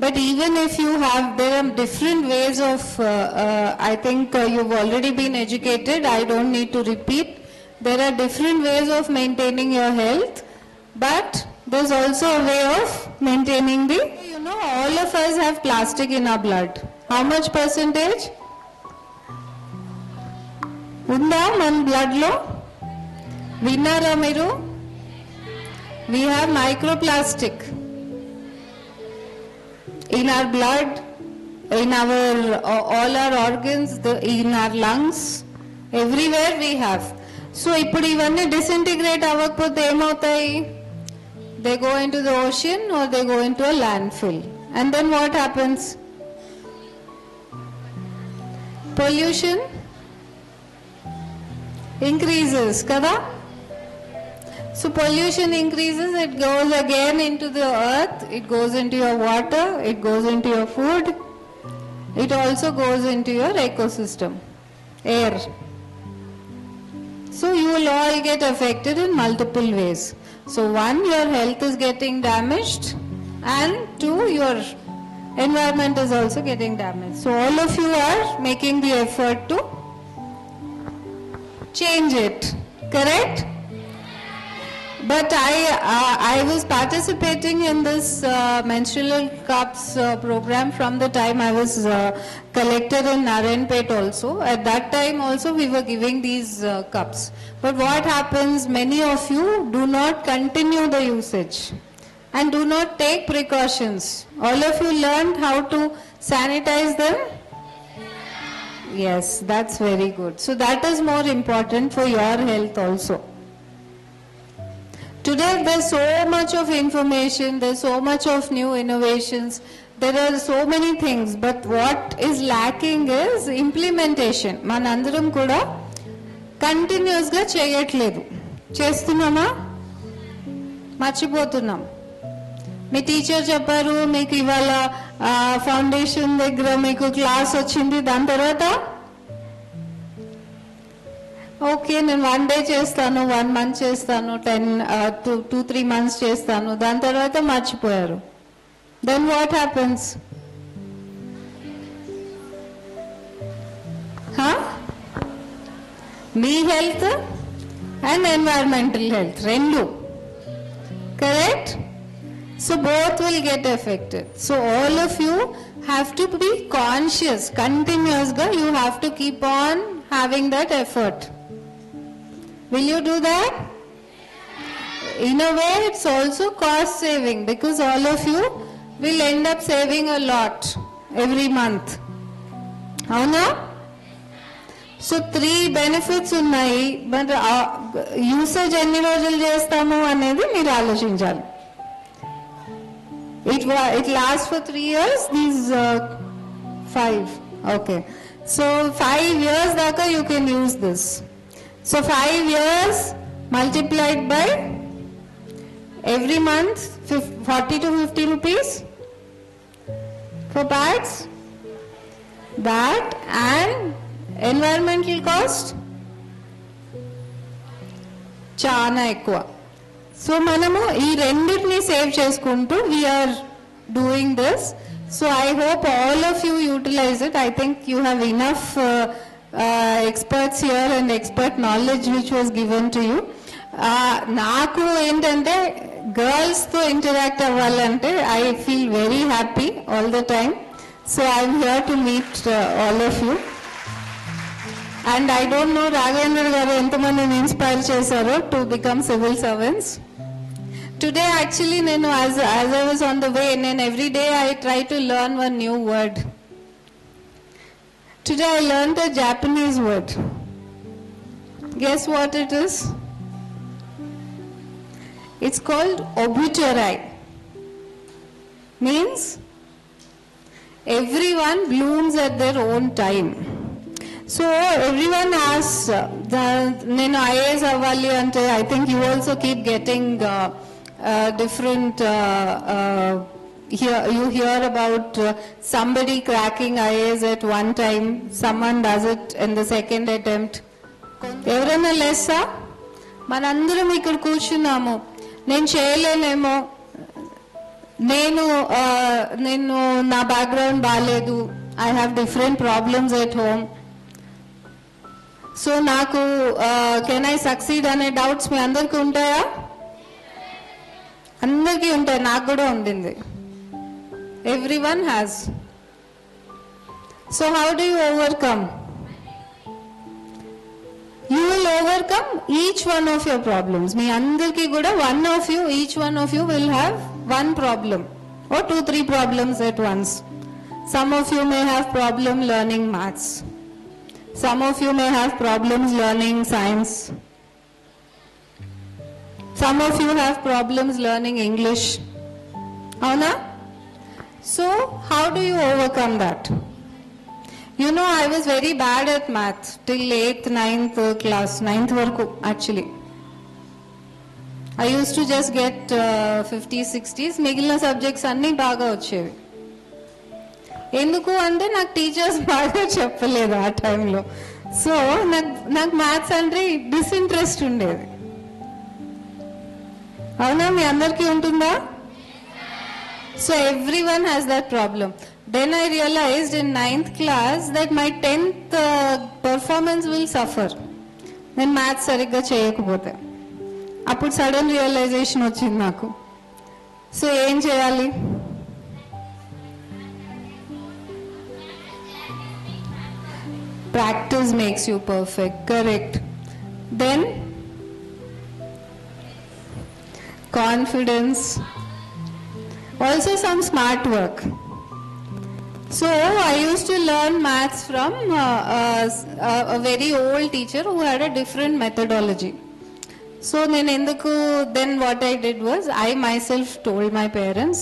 But even if you have, there are different ways of, I think you've already been educated, I don't need to repeat. There are different ways of maintaining your health, but there's also a way of maintaining the, you know, all of us have plastic in our blood. How much percentage? Unda man blood lo? Vinnara miru? We have microplastic in our blood, in our all our organs, in our lungs, everywhere we have. So ippudu ivanni disintegrate avakapothe emavutayi? They go into the ocean or they go into a landfill. And then what happens? Pollution increases, kada? So pollution increases, it goes again into the earth, it goes into your water, it goes into your food, it also goes into your ecosystem, air. So you will all get affected in multiple ways. So one, your health is getting damaged, and two, your environment is also getting damaged. So all of you are making the effort to change it, correct? But I was participating in this menstrual cups program from the time I was collector in Narayanpet also. At that time also we were giving these cups. But what happens, many of you do not continue the usage and do not take precautions. All of you learned how to sanitize them? Yes, that's very good. So that is more important for your health also. Today there's so much of information, there's so much of new innovations, there are so many things, but what is lacking is implementation. Manandaram kuda కంటిన్యూస్గా చేయట్లేదు. చేస్తున్నామా? మర్చిపోతున్నాం. మీ teacher చెప్పారు మీకు ఇవాళ foundation దగ్గర మీకు class వచ్చింది, దాని తర్వాత ఓకే నేను 1 day చేస్తాను, 1 month చేస్తాను, 2-3 months చేస్తాను, దాని తర్వాత మర్చిపోయారు. Then what happens? మీ హెల్త్ అండ్ ఎన్వైరన్మెంటల్ హెల్త్ రెండు, correct? So both will get affected. So all of you have to be conscious. Continuously you have to keep on having that effort. Will you do that? In a way it's also cost saving because all of you will end up saving a lot every month. Avuna? So 3 benefits ఉన్నాయి. But usage ఎన్ని రోజులు చేస్తాము అనేది మీరు ఆలోచించాలి. It lasts for 3 years. These 5. Okay. So 5 years daka you can use this. So 5 years multiplied by every month 40 to 50 rupees for pads. That and environmental cost చాలా ఎక్కువ. So మనము ఈ రెండింటిని సేవ్ చేసుకుంటూ we are doing this. So I hope all of you utilise it. I think you have enough experts here and expert knowledge which was given to you. నాకు ఏంటంటే గర్ల్స్తో interact అవ్వాలంటే I feel very happy all the time. So I'm here to meet all of you. And I don't know Raghavendra garu entamandini inspire chesaro to become civil servants. Today actually nenu as I was on the way, every day I try to learn one new word. Today I learned a Japanese word. Guess what it is? It's called obituary. Means everyone blooms at their own time. So everyone asks, నేను IAS అవ్వాలి అంటే I think you also keep getting different, you hear about somebody cracking IAS at one time, someone does it in the second attempt. ఎవరైనా లెస్సా? మనందరం ఇక్కడ కూర్చున్నాము, నేను చేయలేనేమో, నేను నా బ్యాక్గ్రౌండ్ బాగాలేదు, I have different problems at home. So నాకు can I succeed అనే డౌట్స్ మీ అందరికీ ఉంటాయా? అందరికీ ఉంటాయి, నాకు కూడా ఉండింది. Everyone has. So how do you overcome? You will overcome each one of your problems. మీ అందరికీ కూడా each one of you will have one problem or 2-3 problems at once. Some of you may have problem learning maths. Some of you may have problems learning science. Some of you have problems learning English. Avuna? So how do you overcome that? You know, I was very bad at math till 8th, 9th class, 9th varaku actually. I used to just get 50s, 60s. మిగిలిన subjects అన్నీ బాగా వచ్చేవి. ఎందుకు అంటే నాకు teachers బాగా చెప్పలేదు ఆ టైంలో. సో నాకు మ్యాథ్స్ అంటే డిస్ఇంట్రెస్ట్ ఉండేది. అవునా? మీ అందరికీ ఉంటుందా? So everyone has that problem. Then I realised in 9th class that my 10th performance will suffer. నేను మ్యాథ్స్ సరిగ్గా చేయకపోతే. అప్పుడు సడన్ రియలైజేషన్ వచ్చింది నాకు. సో ఏం చేయాలి? Practice makes you perfect, correct. Then confidence, also some smart work. So I used to learn maths from a very old teacher who had a different methodology. So then what I did was I myself told my parents,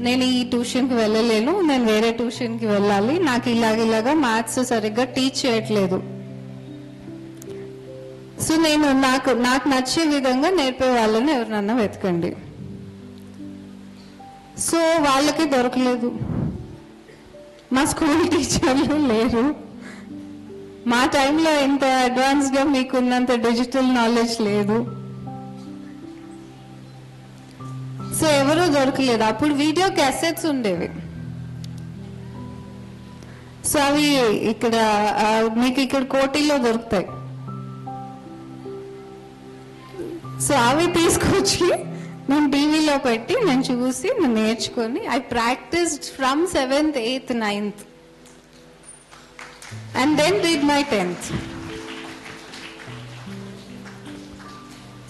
నేను ఈ ట్యూషన్కి వెళ్ళలేను, నేను వేరే ట్యూషన్కి వెళ్ళాలి, నాకు ఇలాగా మ్యాథ్స్ సరిగ్గా టీచ్ చేయట్లేదు. సో నాకు నచ్చే విధంగా నేర్పే వాళ్ళని ఎవరినన్నా వెతకండి. సో వాళ్ళకి దొరకలేదు, మా స్కూల్ టీచర్లు లేరు, మా టైంలో ఎంత అడ్వాన్స్గా మీకున్నంత డిజిటల్ నాలెడ్జ్ లేదు. సో ఎవరూ దొరకలేదు. అప్పుడు వీడియో క్యాసెట్స్ ఉండేవి. సో అవి ఇక్కడ మీకు ఇక్కడ కోటిలో దొరుకుతాయి. సో అవి తీసుకొచ్చి నేను టీవీలో పెట్టి నేను చూసి నేను నేర్చుకొని I practised from 7th, 8th, 9th and then did my 10th.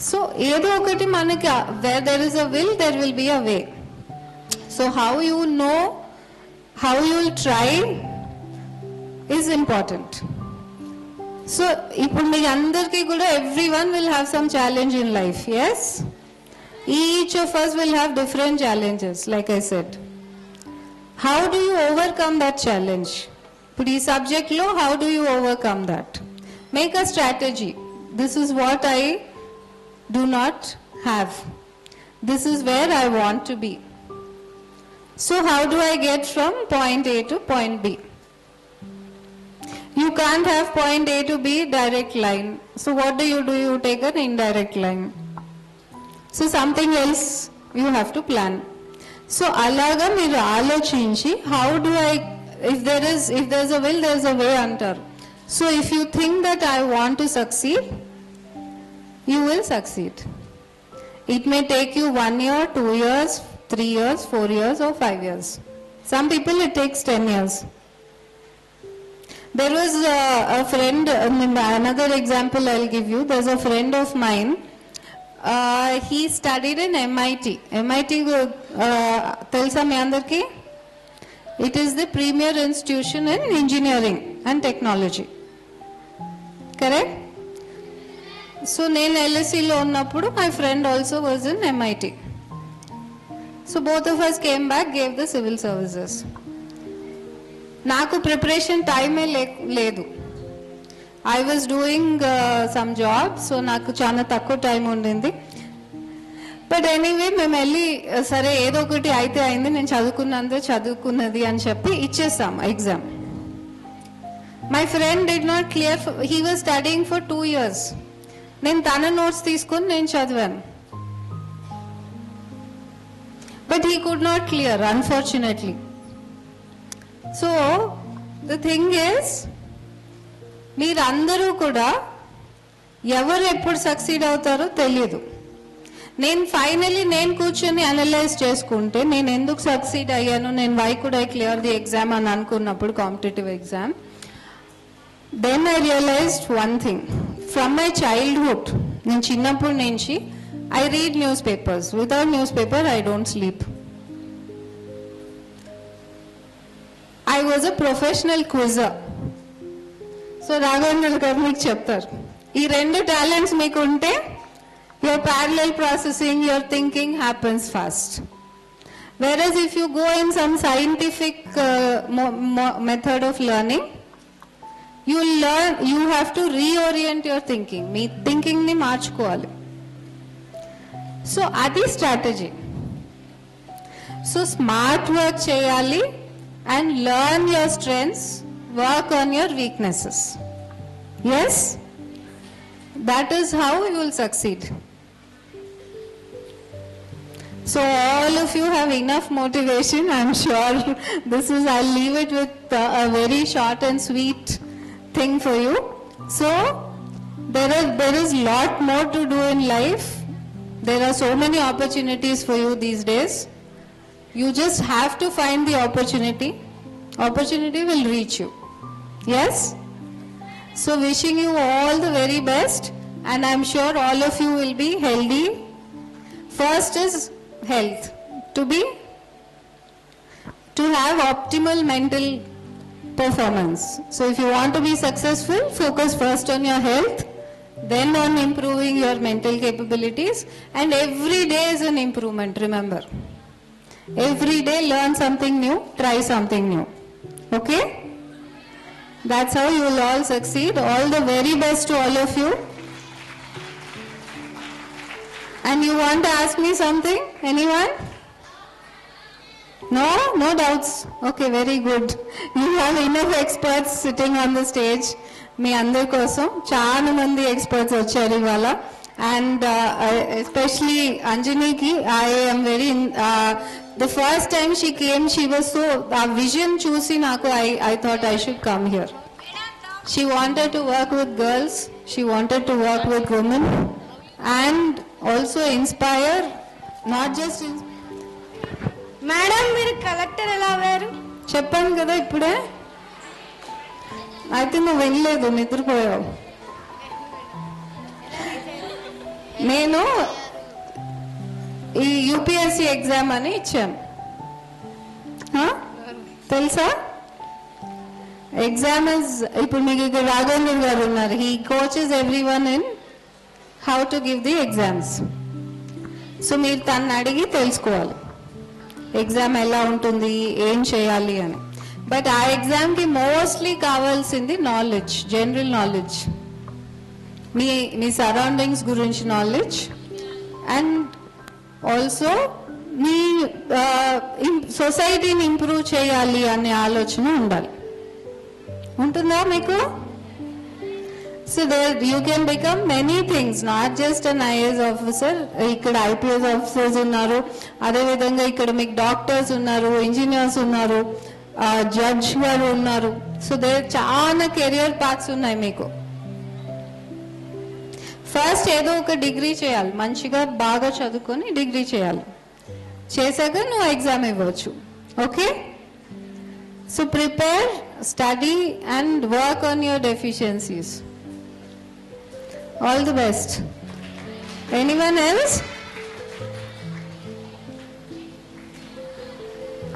So ఏదో ఒకటి మనకి where there is a will there will be a way. So how you know, how you will try is important. So ఇప్పుడు మీ అందరికీ కూడా everyone will have some challenge in life. Yes, each of us will have different challenges, like I said. How do you overcome that challenge? ఇప్పుడు ఈ subject లో how do you overcome that? Make a strategy. This is what I do not have. This is where I want to be. So how do I get from point A to point B? You can't have point A to B direct line. So what do? You take an indirect line. So something else you have to plan. So అలాగా మీరు ఆలోచించి how do I, if there's a will, there's a way అంటారు. So if you think that I want to succeed, you will succeed. It may take you 1 year, 2 years, 3 years, 4 years or 5 years. Some people it takes 10 years. There was a friend, another example I'll give you. There's a friend of mine. He studied in MIT. MIT, తెలుసా మీ అందరికీ? It is the premier institution in engineering and technology. Correct? So నేను LSEలో ఉన్నప్పుడు my friend also was in MIT. So both of us came back, gave the civil services. నాకు preparation టైమే లేదు. I was doing some job, so నాకు చాలా తక్కువ time ఉండింది. But anyway మేము వెళ్ళి సరే ఏదో ఒకటి అయితే అయింది, నేను చదువుకున్నది అని చెప్పి ఇచ్చేసాం exam. My friend did not clear. He was studying for 2 years. నేను తన నోట్స్ తీసుకొని నేను చదివాను. But he could not clear unfortunately. So the thing is, మీరందరూ కూడా ఎవరు ఎప్పుడు సక్సీడ్ అవుతారో తెలియదు. నేను ఫైనలీ నేను కూర్చొని అనలైజ్ చేసుకుంటే నేను ఎందుకు సక్సీడ్ అయ్యాను, నేను why could I clear the exam అని అనుకున్నప్పుడు, competitive exam, then I realized one thing. From my childhood, నేను చిన్నప్పటి నుంచి I read news papers. Without news paper I don't sleep. I was a professional quizzer. So Raghavendra garu మీకు చెప్తారు, ఈ 2 talents మీకు ఉంటే your parallel processing, your thinking happens fast. Whereas if you go in some scientific method of learning, you have to reorient your thinking. Me thinking ni మార్చుకోవాలి. So adi strategy. So smart work cheyali and learn your strengths, work on your weaknesses. Yes, that is how you will succeed. So all of you have enough motivation, I'm sure. I'll leave it with a very short and sweet thing for you. So there is lot more to do in life. There are so many opportunities for you these days. You just have to find the opportunity. Opportunity will reach you. Yes? So wishing you all the very best, and I'm sure all of you will be healthy. First is health. To have optimal mental performance. So if you want to be successful, focus first on your health, then on improving your mental capabilities, and every day is an improvement, remember. Every day learn something new, try something new. Okay? That's how you will all succeed. All the very best to all of you. And you want to ask me something? Anyone? No? No doubts? Okay, very good. You have enough experts sitting on the stage. మీ అందరి కోసం చాలా మంది experts వచ్చారు ఇవాళ. And especially Anjaniki, I am very, the first time she came, she was so, vision choosy naku, I thought I should come here. She wanted to work with girls, she wanted to work with women, and also inspire, not just madam మీరు collector ఎలా అయ్యారు చెప్పాను కదా ఇప్పుడే. అయితే నువ్వు వినలేదు, నిద్రపోయావు. నేను ఈ యూపీఎస్సీ ఎగ్జామ్ అని ఇచ్చాను, తెలుసా? ఎగ్జామ్ ఇస్, ఇప్పుడు మీకు ఇక్కడ రాఘవేంద్ర గారు ఉన్నారు, he coaches every one in how to give the exams. So మీరు తను అడిగి తెలుసుకోవాలి ఎగ్జామ్ ఎలా ఉంటుంది, ఏం చేయాలి అని. బట్ ఆ ఎగ్జామ్కి మోస్ట్లీ కావాల్సింది నాలెడ్జ్, జనరల్ నాలెడ్జ్, మీ సరౌండింగ్స్ గురించి నాలెడ్జ్, అండ్ ఆల్సో మీ సొసైటీని ఇంప్రూవ్ చేయాలి అనే ఆలోచన ఉండాలి. ఉంటుందా మీకు? So there you can become many things, not just an IAS officer. ఇక్కడ IPS officers ఉన్నారు, అదే విధంగా ఇక్కడ మీకు డాక్టర్స్ ఉన్నారు, ఇంజనీర్స్ ఉన్నారు, జడ్జ్ గారు ఉన్నారు. సో దేర్ చాలా కెరియర్ పాత్స్ ఉన్నాయి మీకు. ఫస్ట్ ఏదో ఒక డిగ్రీ చేయాలి, మంచిగా బాగా చదువుకొని డిగ్రీ చేయాలి, చేశాక నువ్వు ఎగ్జామ్ ఇవ్వచ్చు. Okay, so prepare, study and work on your deficiencies. All the best. Anyone else?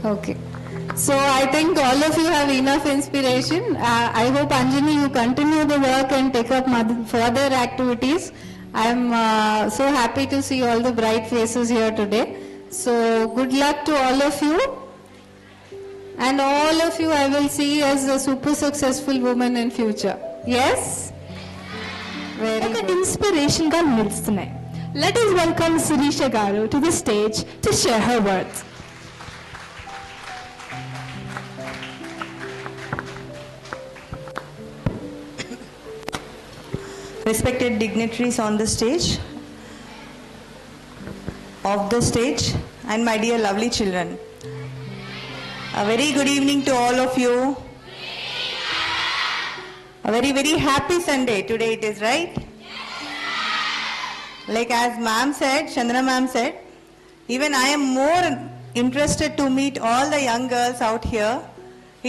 Okay. So I think all of you have enough inspiration. I hope Anjani you continue the work and take up further activities. I am so happy to see all the bright faces here today. So good luck to all of you. And all of you I will see as a super successful woman in future. Yes? ఒక inspiration గా నిలుస్తున్నాయి. Let us welcome Sirisha garu to the stage to share her words. Respected dignitaries on the stage, off the stage, and my dear lovely children, a very good evening to all of you. A very, very happy Sunday today it is, right? Like as ma'am said, Chandra ma'am said, even I am more interested to meet all the young girls out here.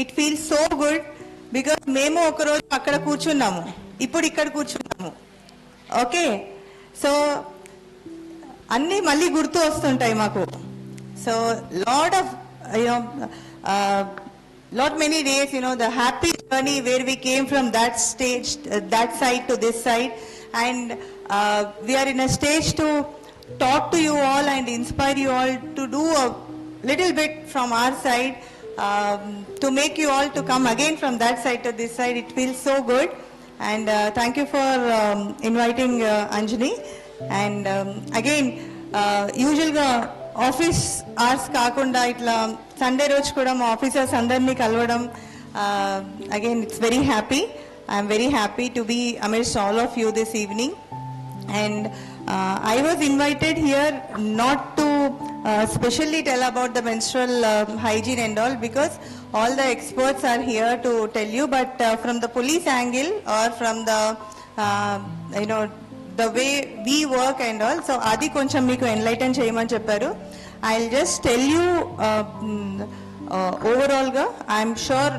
It feels so good because మేము ఒక రోజు అక్కడ కూర్చున్నాము, ఇప్పుడు ఇక్కడ కూర్చున్నాము. Okay, so అన్నీ మళ్ళీ గుర్తు వస్తుంటాయి మాకు. So lot of lot many days, the happy journey where we came from that stage, that side to this side, and we are in a stage to talk to you all and inspire you all to do a little bit from our side, to make you all to come again from that side to this side. It feels so good, and thank you for inviting Anjani. And again, usually office hours కాకుండా ఇట్లా Sunday రోజు కూడా మా officers అందరినీ కలవడం, again it's very happy. I'm very happy to be amidst all of you this evening. And I was invited here not to specially tell about the menstrual hygiene and all, because all the experts are here to tell you, but from the police angle or from the the way we work and all, so adi koncham meeku enlighten cheyamani chepparu. I'll just tell you overall ga, I'm sure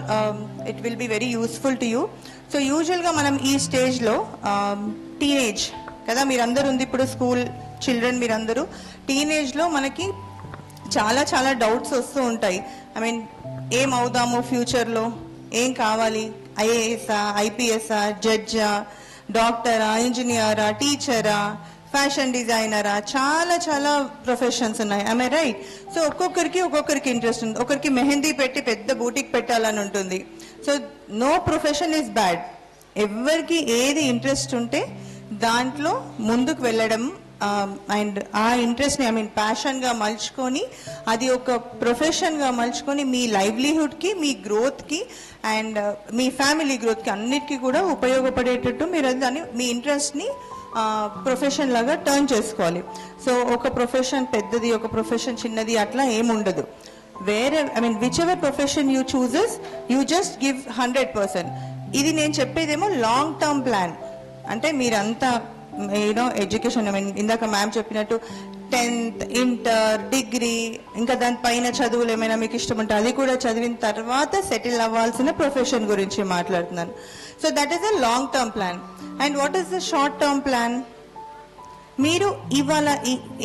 it will be very useful to you. So usual ga manam ee stage lo teenage kada meerandaru undi ippudu school children meerandaru teenage lo manaki చాలా చాలా doubts వస్తూ ఉంటాయి. I mean ఏం అవుదాము ఫ్యూచర్లో, ఏం కావాలి, ఐఏఎస్ఆ, ఐపీఎస్ఆ, జడ్జా, డాక్టరా, ఇంజనీరా, టీచరా, ఫ్యాషన్ డిజైనరా, చాలా చాలా ప్రొఫెషన్స్ ఉన్నాయి. I mean right. సో ఒక్కొక్కరికి ఇంట్రెస్ట్ ఉంది. ఒకరికి మెహందీ పెట్టి పెద్ద బూటిక్ పెట్టాలని ఉంటుంది. So no profession is bad. ఎవరికి ఏది ఇంట్రెస్ట్ ఉంటే దాంట్లో ముందుకు వెళ్ళడం అండ్ ఆ ఇంట్రెస్ట్ని ప్యాషన్గా మలుచుకొని అది ఒక ప్రొఫెషన్గా మలుచుకొని మీ లైవ్లీహుడ్కి, మీ గ్రోత్కి అండ్ మీ ఫ్యామిలీ గ్రోత్కి అన్నిటికీ కూడా ఉపయోగపడేటట్టు మీరు దాన్ని మీ ఇంట్రెస్ట్ని ప్రొఫెషన్ లాగా టర్న్ చేసుకోవాలి. సో ఒక ప్రొఫెషన్ పెద్దది, ఒక ప్రొఫెషన్ చిన్నది అట్లా ఏముండదు. వేరే which ever profession you chooses you just give 100%. ఇది నేను చెప్పేదేమో లాంగ్ టర్మ్ ప్లాన్. అంటే మీరంతా ఎడ్యుకేషన్ ఇందాక మ్యామ్ చెప్పినట్టు 10th, ఇంటర్, డిగ్రీ, ఇంకా దానిపైన చదువులు ఏమైనా మీకు ఇష్టం ఉంటే అది కూడా చదివిన తర్వాత సెటిల్ అవ్వాల్సిన ప్రొఫెషన్ గురించి మాట్లాడుతున్నాను. So that is a long term plan. And what is the short term plan? మీరు ఇవాళ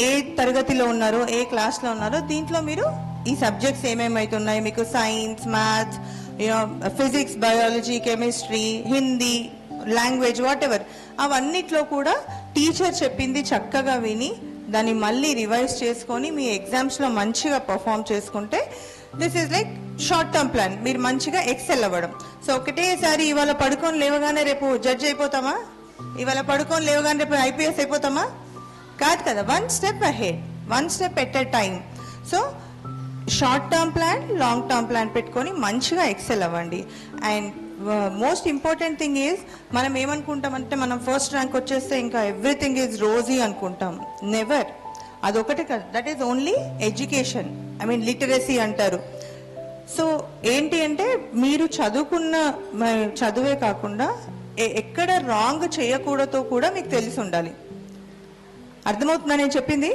ఏ తరగతిలో ఉన్నారో, ఏ క్లాస్లో ఉన్నారో, దీంట్లో మీరు ఈ సబ్జెక్ట్స్ ఏమేమైతున్నాయి మీకు, science, maths, physics, biology, chemistry, Hindi, language, whatever, అవన్నిట్లో కూడా టీచర్ చెప్పింది చక్కగా విని దాన్ని మళ్ళీ రివైజ్ చేసుకొని మీ ఎగ్జామ్స్లో మంచిగా పర్ఫామ్ చేసుకుంటే this is like short term plan. మీరు మంచిగా ఎక్సెల్ అవ్వడం. సో ఒకటేసారి ఇవాళ పడుకొని లేవగానే రేపు జడ్జ్ అయిపోతామా? ఇవాళ పడుకొని లేవగానే రేపు ఐపీఎస్ అయిపోతామా? కాదు కదా. 1 step ahead, 1 step at a time. So short term plan, long term plan పెట్టుకొని మంచిగా ఎక్సెల్ అవ్వండి. And most important thing is మనం ఏమనుకుంటామంటే మనం ఫస్ట్ ర్యాంక్ వచ్చేస్తే ఇంకా ఎవ్రీథింగ్ ఈజ్ రోజీ అనుకుంటాం. నెవర్. అదొకటి కాదు. That is only education. Literacy అంటారు. సో ఏంటి అంటే మీరు చదువుకున్న చదువే కాకుండా ఎక్కడ రాంగ్ చేయకూడదో కూడా మీకు తెలిసి ఉండాలి. అర్థమవుతుందా నేను చెప్పింది?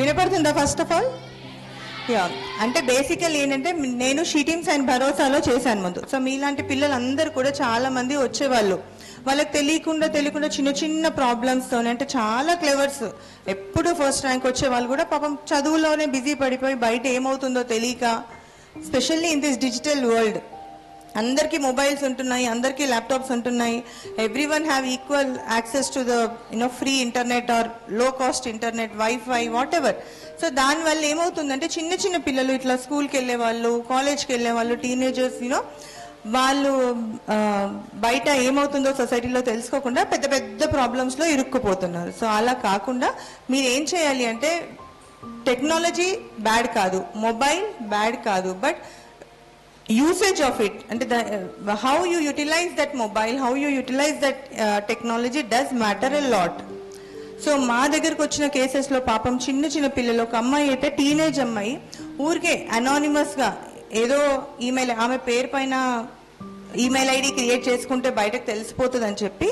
వినపడుతుందా? ఫస్ట్ ఆఫ్ ఆల్ అంటే బేసికల్ ఏంటంటే నేను షీ టీమ్స్ అండ్ భరోసాలో చేశాను ముందు. సో మీలాంటి పిల్లలందరూ కూడా చాలా మంది వచ్చేవాళ్ళు. వాళ్ళకి తెలియకుండా చిన్న చిన్న ప్రాబ్లమ్స్తో, అంటే చాలా క్లెవర్స్, ఎప్పుడు ఫస్ట్ ర్యాంక్ వచ్చే వాళ్ళు కూడా పాపం చదువులోనే బిజీ పడిపోయి బయట ఏమవుతుందో తెలియక, specially in this digital world అందరికీ మొబైల్స్ ఉంటున్నాయి, అందరికీ ల్యాప్టాప్స్ ఉంటున్నాయి. Every one have equal access to the free internet or low cost internet, wifi, whatever. So దానివల్ల ఏమవుతుందంటే చిన్న చిన్న పిల్లలు ఇట్లా స్కూల్కి వెళ్ళే వాళ్ళు, కాలేజ్కి వెళ్ళే వాళ్ళు, టీనేజర్స్ వాళ్ళు బయట ఏమవుతుందో సొసైటీలో తెలుసుకోకుండా పెద్ద పెద్ద ప్రాబ్లమ్స్లో ఇరుక్కుపోతున్నారు. సో అలా కాకుండా మీరు ఏం చేయాలి అంటే, టెక్నాలజీ బ్యాడ్ కాదు, మొబైల్ బ్యాడ్ కాదు, but usage of it, and how you utilize that mobile, how you utilize that technology does matter a lot. So మా దగ్గరకు వచ్చిన కేసెస్లో పాపం చిన్న చిన్న పిల్లలు, ఒక అమ్మాయి అయితే టీనేజ్ అమ్మాయి ఊరికే అనానిమస్గా ఏదో ఈమెయిల్, ఆమె పేరు పైన ఈమెయిల్ ఐడి క్రియేట్ చేసుకుంటే బయటకు తెలిసిపోతుంది అని చెప్పి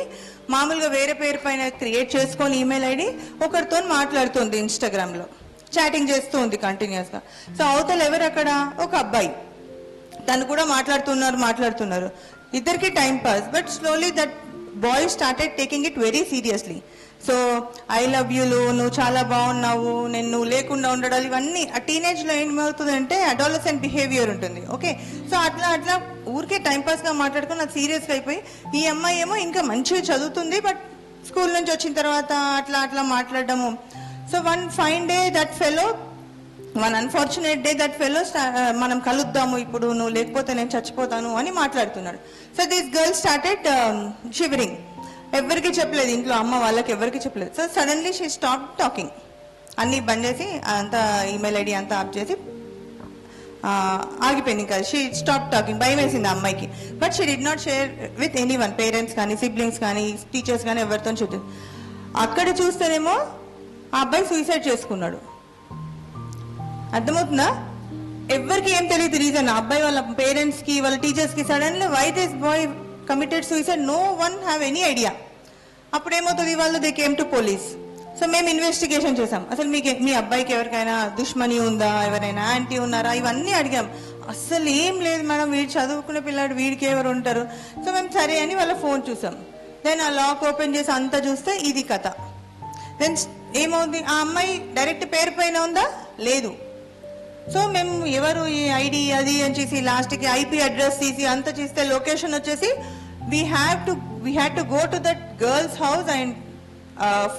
మామూలుగా వేరే పేరు పైన క్రియేట్ చేసుకొని ఈమెయిల్ ఐడి ఒకరితో మాట్లాడుతుంది, ఇన్స్టాగ్రామ్లో చాటింగ్ చేస్తూ ఉంది కంటిన్యూస్గా. సో అవతల ఎవరు అక్కడ? ఒక అబ్బాయి. తను కూడా మాట్లాడుతున్నారు, ఇద్దరికి time pass. But slowly that boy started taking it very seriously. So I love యూలు, నువ్వు చాలా బాగున్నావు, నేను నువ్వు లేకుండా ఉండడాలు, ఇవన్నీ ఆ టీనేజ్లో ఏమవుతుందంటే అడాలసెంట్ బిహేవియర్ ఉంటుంది. ఓకే, సో అట్లా ఊరికే టైంపాస్గా మాట్లాడుకుని అది సీరియస్గా అయిపోయి, ఈ అమ్మాయి ఏమో ఇంకా మంచిగా చదువుతుంది, బట్ స్కూల్ నుంచి వచ్చిన తర్వాత అట్లా మాట్లాడడము. So one fine day that fellow, one unfortunate day that fellow మనం కలుద్దాము, ఇప్పుడు నువ్వు లేకపోతే నేను చచ్చిపోతాను అని మాట్లాడుతున్నాడు. So this girl started shivering. ఎవరికి చెప్పలేదు ఇంట్లో, అమ్మ వాళ్ళకి ఎవరికి చెప్పలేదు. So suddenly she stop talking. అన్ని బంద్ చేసి అంతా ఈమెయిల్ ఐడి అంతా ఆఫ్ చేసి ఆగిపోయింది. ఇంకా షీ స్టాప్ టాకింగ్. భయం వేసింది ఆ అమ్మాయికి. But she did not share with any one, parents కానీ, సిబ్లింగ్స్ కానీ, టీచర్స్ కానీ, ఎవరితో చెప్తుంది. అక్కడ చూస్తేనేమో ఆ అబ్బాయి సూసైడ్ చేసుకున్నాడు. అర్థమవుతుందా? ఎవరికి ఏం తెలియదు రీజన్. ఆ అబ్బాయి వాళ్ళ పేరెంట్స్కి, వాళ్ళ టీచర్స్కి suddenly why this boy committed suicide, no one have any idea. అప్పుడు ఏమవుతుంది, వాళ్ళు they came to police. So మేము ఇన్వెస్టిగేషన్ చేసాం. అసలు మీ అబ్బాయికి ఎవరికైనా దుష్మని ఉందా, ఎవరైనా యాంటీ ఉన్నారా, ఇవన్నీ అడిగాం. అసలు ఏం లేదు మేడం, వీడు చదువుకునే పిల్లాడు, వీడికి ఎవరు ఉంటారు. సో మేము సరే అని వాళ్ళ ఫోన్ చూసాం. దెన్ ఆ లాక్ ఓపెన్ చేసి అంతా చూస్తే ఇది కథ. దెన్ ఏమవుతుంది, ఆ అమ్మాయి డైరెక్ట్ పేరు పైన ఉందా? లేదు. సో మేము ఎవరు ఈ ఐడి అది అని చేసి లాస్ట్కి ఐపీ అడ్రస్ తీసి అంతా చేస్తే లొకేషన్ వచ్చేసి we had to go to that girls house and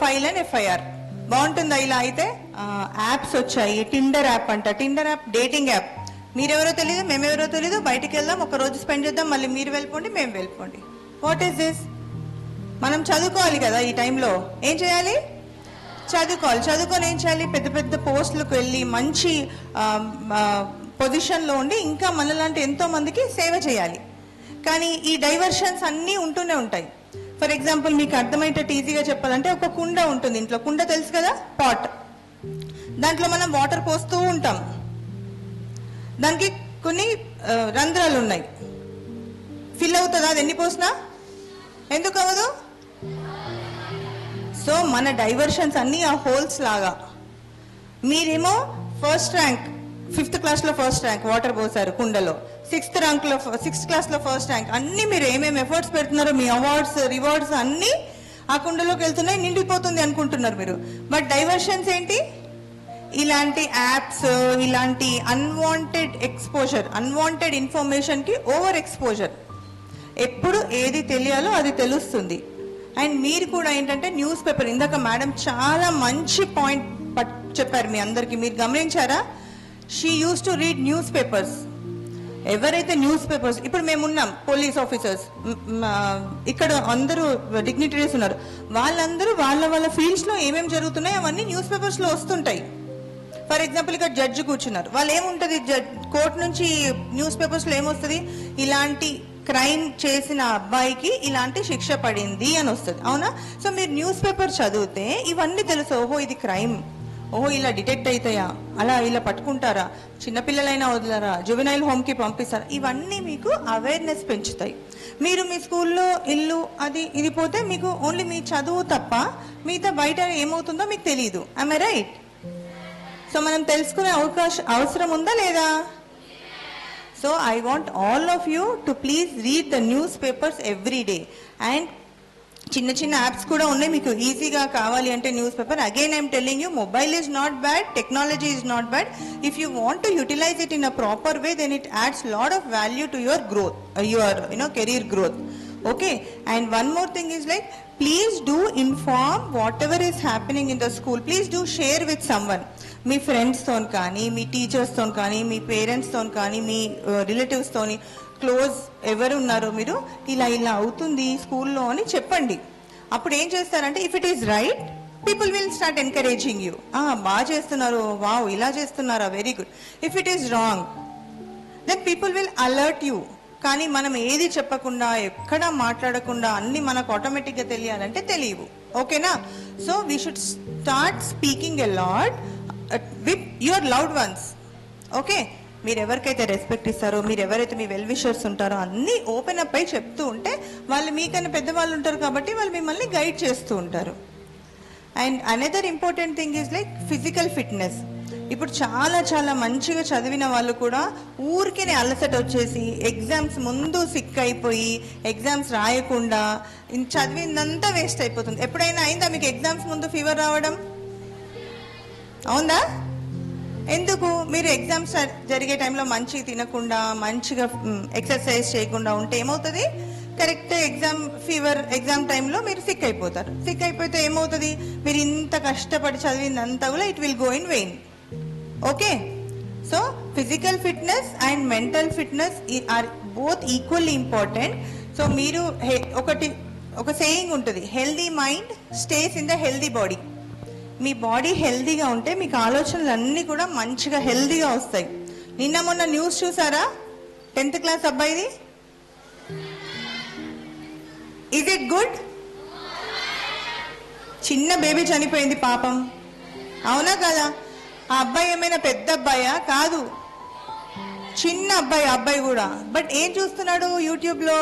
file and FIR. బాగుంటుందా ఇలా అయితే? యాప్స్ వచ్చాయి. టిండర్ యాప్ అంట. Tinder app dating app. మీరెవరో తెలీదు, మేమెవరో తెలీదు, బయటికి వెళ్దాం, ఒక రోజు స్పెండ్ చేద్దాం, మళ్ళీ మీరు వెళ్ళిపోండి, మేము వెళ్ళిపోండి. What is this? మనం చదువుకోవాలి కదా ఈ టైంలో. ఏం చేయాలి? చదువుకోవాలి. చదువుకొని ఏం చేయాలి? పెద్ద పెద్ద పోస్టులకు వెళ్ళి మంచి పొజిషన్లో ఉండి ఇంకా మనలాంటి ఎంతో మందికి సేవ చేయాలి. కానీ ఈ డైవర్షన్స్ అన్నీ ఉంటూనే ఉంటాయి. ఫర్ ఎగ్జాంపుల్ మీకు అర్థమయ్యేటట్టు ఈజీగా చెప్పాలంటే ఒక కుండ ఉంటుంది ఇంట్లో. కుండ తెలుసు కదా, పాట్. దాంట్లో మనం వాటర్ పోస్తూ ఉంటాం. దానికి కొన్ని రంధ్రాలు ఉన్నాయి. ఫిల్ అవుతుందా అది ఎన్ని పోసినా? ఎందుకు అవ్వదు? సో మన డైవర్షన్స్ అన్నీ ఆ హోల్స్ లాగా. మీరేమో ఫస్ట్ ర్యాంక్, 5th క్లాస్లో ఫస్ట్ ర్యాంక్ వాటర్ పోసారు కుండలో, 6th క్లాస్లో ఫస్ట్ ర్యాంక్. అన్నీ మీరు ఏమేమి ఎఫర్ట్స్ పెడుతున్నారో మీ అవార్డ్స్ రివార్డ్స్ అన్నీ ఆ కుండలోకి వెళ్తున్నాయి, నిండిపోతుంది అనుకుంటున్నారు మీరు. బట్ డైవర్షన్స్ ఏంటి? ఇలాంటి యాప్స్, ఇలాంటి అన్వాంటెడ్ ఎక్స్పోజర్, అన్వాంటెడ్ ఇన్ఫర్మేషన్కి ఓవర్ ఎక్స్పోజర్. ఎప్పుడు ఏది తెలియాలో అది తెలుస్తుంది. అండ్ మీరు కూడా ఏంటంటే న్యూస్ పేపర్, ఇందాక మేడం చాలా మంచి పాయింట్ చెప్పారు మీ అందరికీ, మీరు గమనించారా? She use to read news papers. ఎవరైతే న్యూస్ పేపర్స్, ఇప్పుడు మేమున్నాం పోలీస్ ఆఫీసర్స్, ఇక్కడ అందరూ డిగ్నిటరీస్ ఉన్నారు, వాళ్ళందరూ వాళ్ళ ఫీల్డ్స్లో ఏమేమి జరుగుతున్నాయి అవన్నీ న్యూస్ పేపర్స్లో వస్తుంటాయి. ఫర్ ఎగ్జాంపుల్ ఇక్కడ జడ్జి కూర్చున్నారు, వాళ్ళు ఏముంటుంది కోర్టు నుంచి న్యూస్ పేపర్స్లో ఏమొస్తుంది? ఇలాంటి క్రైమ్ చేసిన అబ్బాయికి ఇలాంటి శిక్ష పడింది అని వస్తుంది, అవునా? సో మీరు న్యూస్ పేపర్ చదివితే ఇవన్నీ తెలుసు. ఓహో ఇది క్రైమ్, ఓహో ఇలా డిటెక్ట్ అవుతాయా, అలా ఇలా పట్టుకుంటారా, చిన్నపిల్లలైనా వదిలేరా, జువెనైల్ హోమ్కి పంపిస్తారా, ఇవన్నీ మీకు అవేర్నెస్ పెంచుతాయి. మీరు మీ స్కూల్లో ఇల్లు అది ఇది పోతే మీకు ఓన్లీ మీ చదువు తప్ప మిగతా బయట ఏమవుతుందో మీకు తెలియదు. I'm I right? సో మనం తెలుసుకునే అవసరం ఉందా లేదా? So I want all of you to please read the newspapers every day. And చిన్న చిన్న యాప్స్ కూడా ఉన్నాయి మీకు ఈజీగా కావాలి అంటే newspaper. Again I'm telling you, mobile is not bad, technology is not bad. If you want to utilise it in a proper way, then it adds lot of value to your growth, your career growth. Okay, and one more thing is like, please do inform whatever is happening in the school. Please do share with someone. మీ ఫ్రెండ్స్తో కానీ, మీ టీచర్స్తో కానీ, మీ పేరెంట్స్తో కానీ, మీ రిలేటివ్స్తో close ఎవరు ఉన్నారో మీరు ఇలా అవుతుంది స్కూల్లో అని చెప్పండి. అప్పుడు ఏం చేస్తారంటే, if it is right, people will start encouraging you. బాగా చేస్తున్నారు, వావ్ ఇలా చేస్తున్నారా, very good. If it is wrong, then people will alert you. కానీ మనం ఏది చెప్పకుండా, ఎక్కడా మాట్లాడకుండా అన్ని మనకు ఆటోమేటిక్గా తెలియాలంటే తెలియవు. ఓకేనా? So we should start speaking a lot with your loved ones. Okay, మీరు ఎవరికైతే రెస్పెక్ట్ ఇస్తారో, మీరు ఎవరైతే మీ వెల్ విషర్స్ ఉంటారో అన్నీ ఓపెన్ అప్ అయి చెప్తూ ఉంటే, వాళ్ళు మీకన్నా పెద్దవాళ్ళు ఉంటారు కాబట్టి వాళ్ళు మిమ్మల్ని గైడ్ చేస్తూ ఉంటారు. And another important thing is like physical fitness. ఇప్పుడు చాలా చాలా మంచిగా చదివిన వాళ్ళు కూడా ఊరికే అలసట వచ్చేసి ఎగ్జామ్స్ ముందు సిక్ అయిపోయి ఎగ్జామ్స్ రాయకుండా చదివిందంతా వేస్ట్ అయిపోతుంది. ఎప్పుడైనా అయిందా మీకు ఎగ్జామ్స్ ముందు ఫీవర్ రావడం? అవుందా? ఎందుకు? మీరు ఎగ్జామ్స్ జరిగే టైంలో మంచిగా తినకుండా, మంచిగా ఎక్సర్సైజ్ చేయకుండా ఉంటే ఏమవుతుంది? కరెక్ట్ ఎగ్జామ్ టైంలో మీరు సిక్ అయిపోతారు. సిక్ అయిపోతే ఏమవుతుంది? మీరు ఇంత కష్టపడి చదివిందంతా కూడా it will go in vain. Okay, so physical fitness and mental fitness are both equally important. So మీరు ఒక సేయింగ్ ఉంటుంది, healthy mind stays in the healthy body. మీ బాడీ హెల్దీగా ఉంటే మీకు ఆలోచనలు అన్నీ కూడా మంచిగా హెల్దీగా వస్తాయి. నిన్న మొన్న న్యూస్ చూసారా? 10th క్లాస్ అబ్బాయిది. Is it good? చిన్న బేబీ చనిపోయింది పాపం, అవునా కదా? ఆ అబ్బాయి ఏమైనా పెద్ద అబ్బాయా? కాదు, చిన్న అబ్బాయి కూడా. బట్ ఏం చూస్తున్నాడు యూట్యూబ్లో?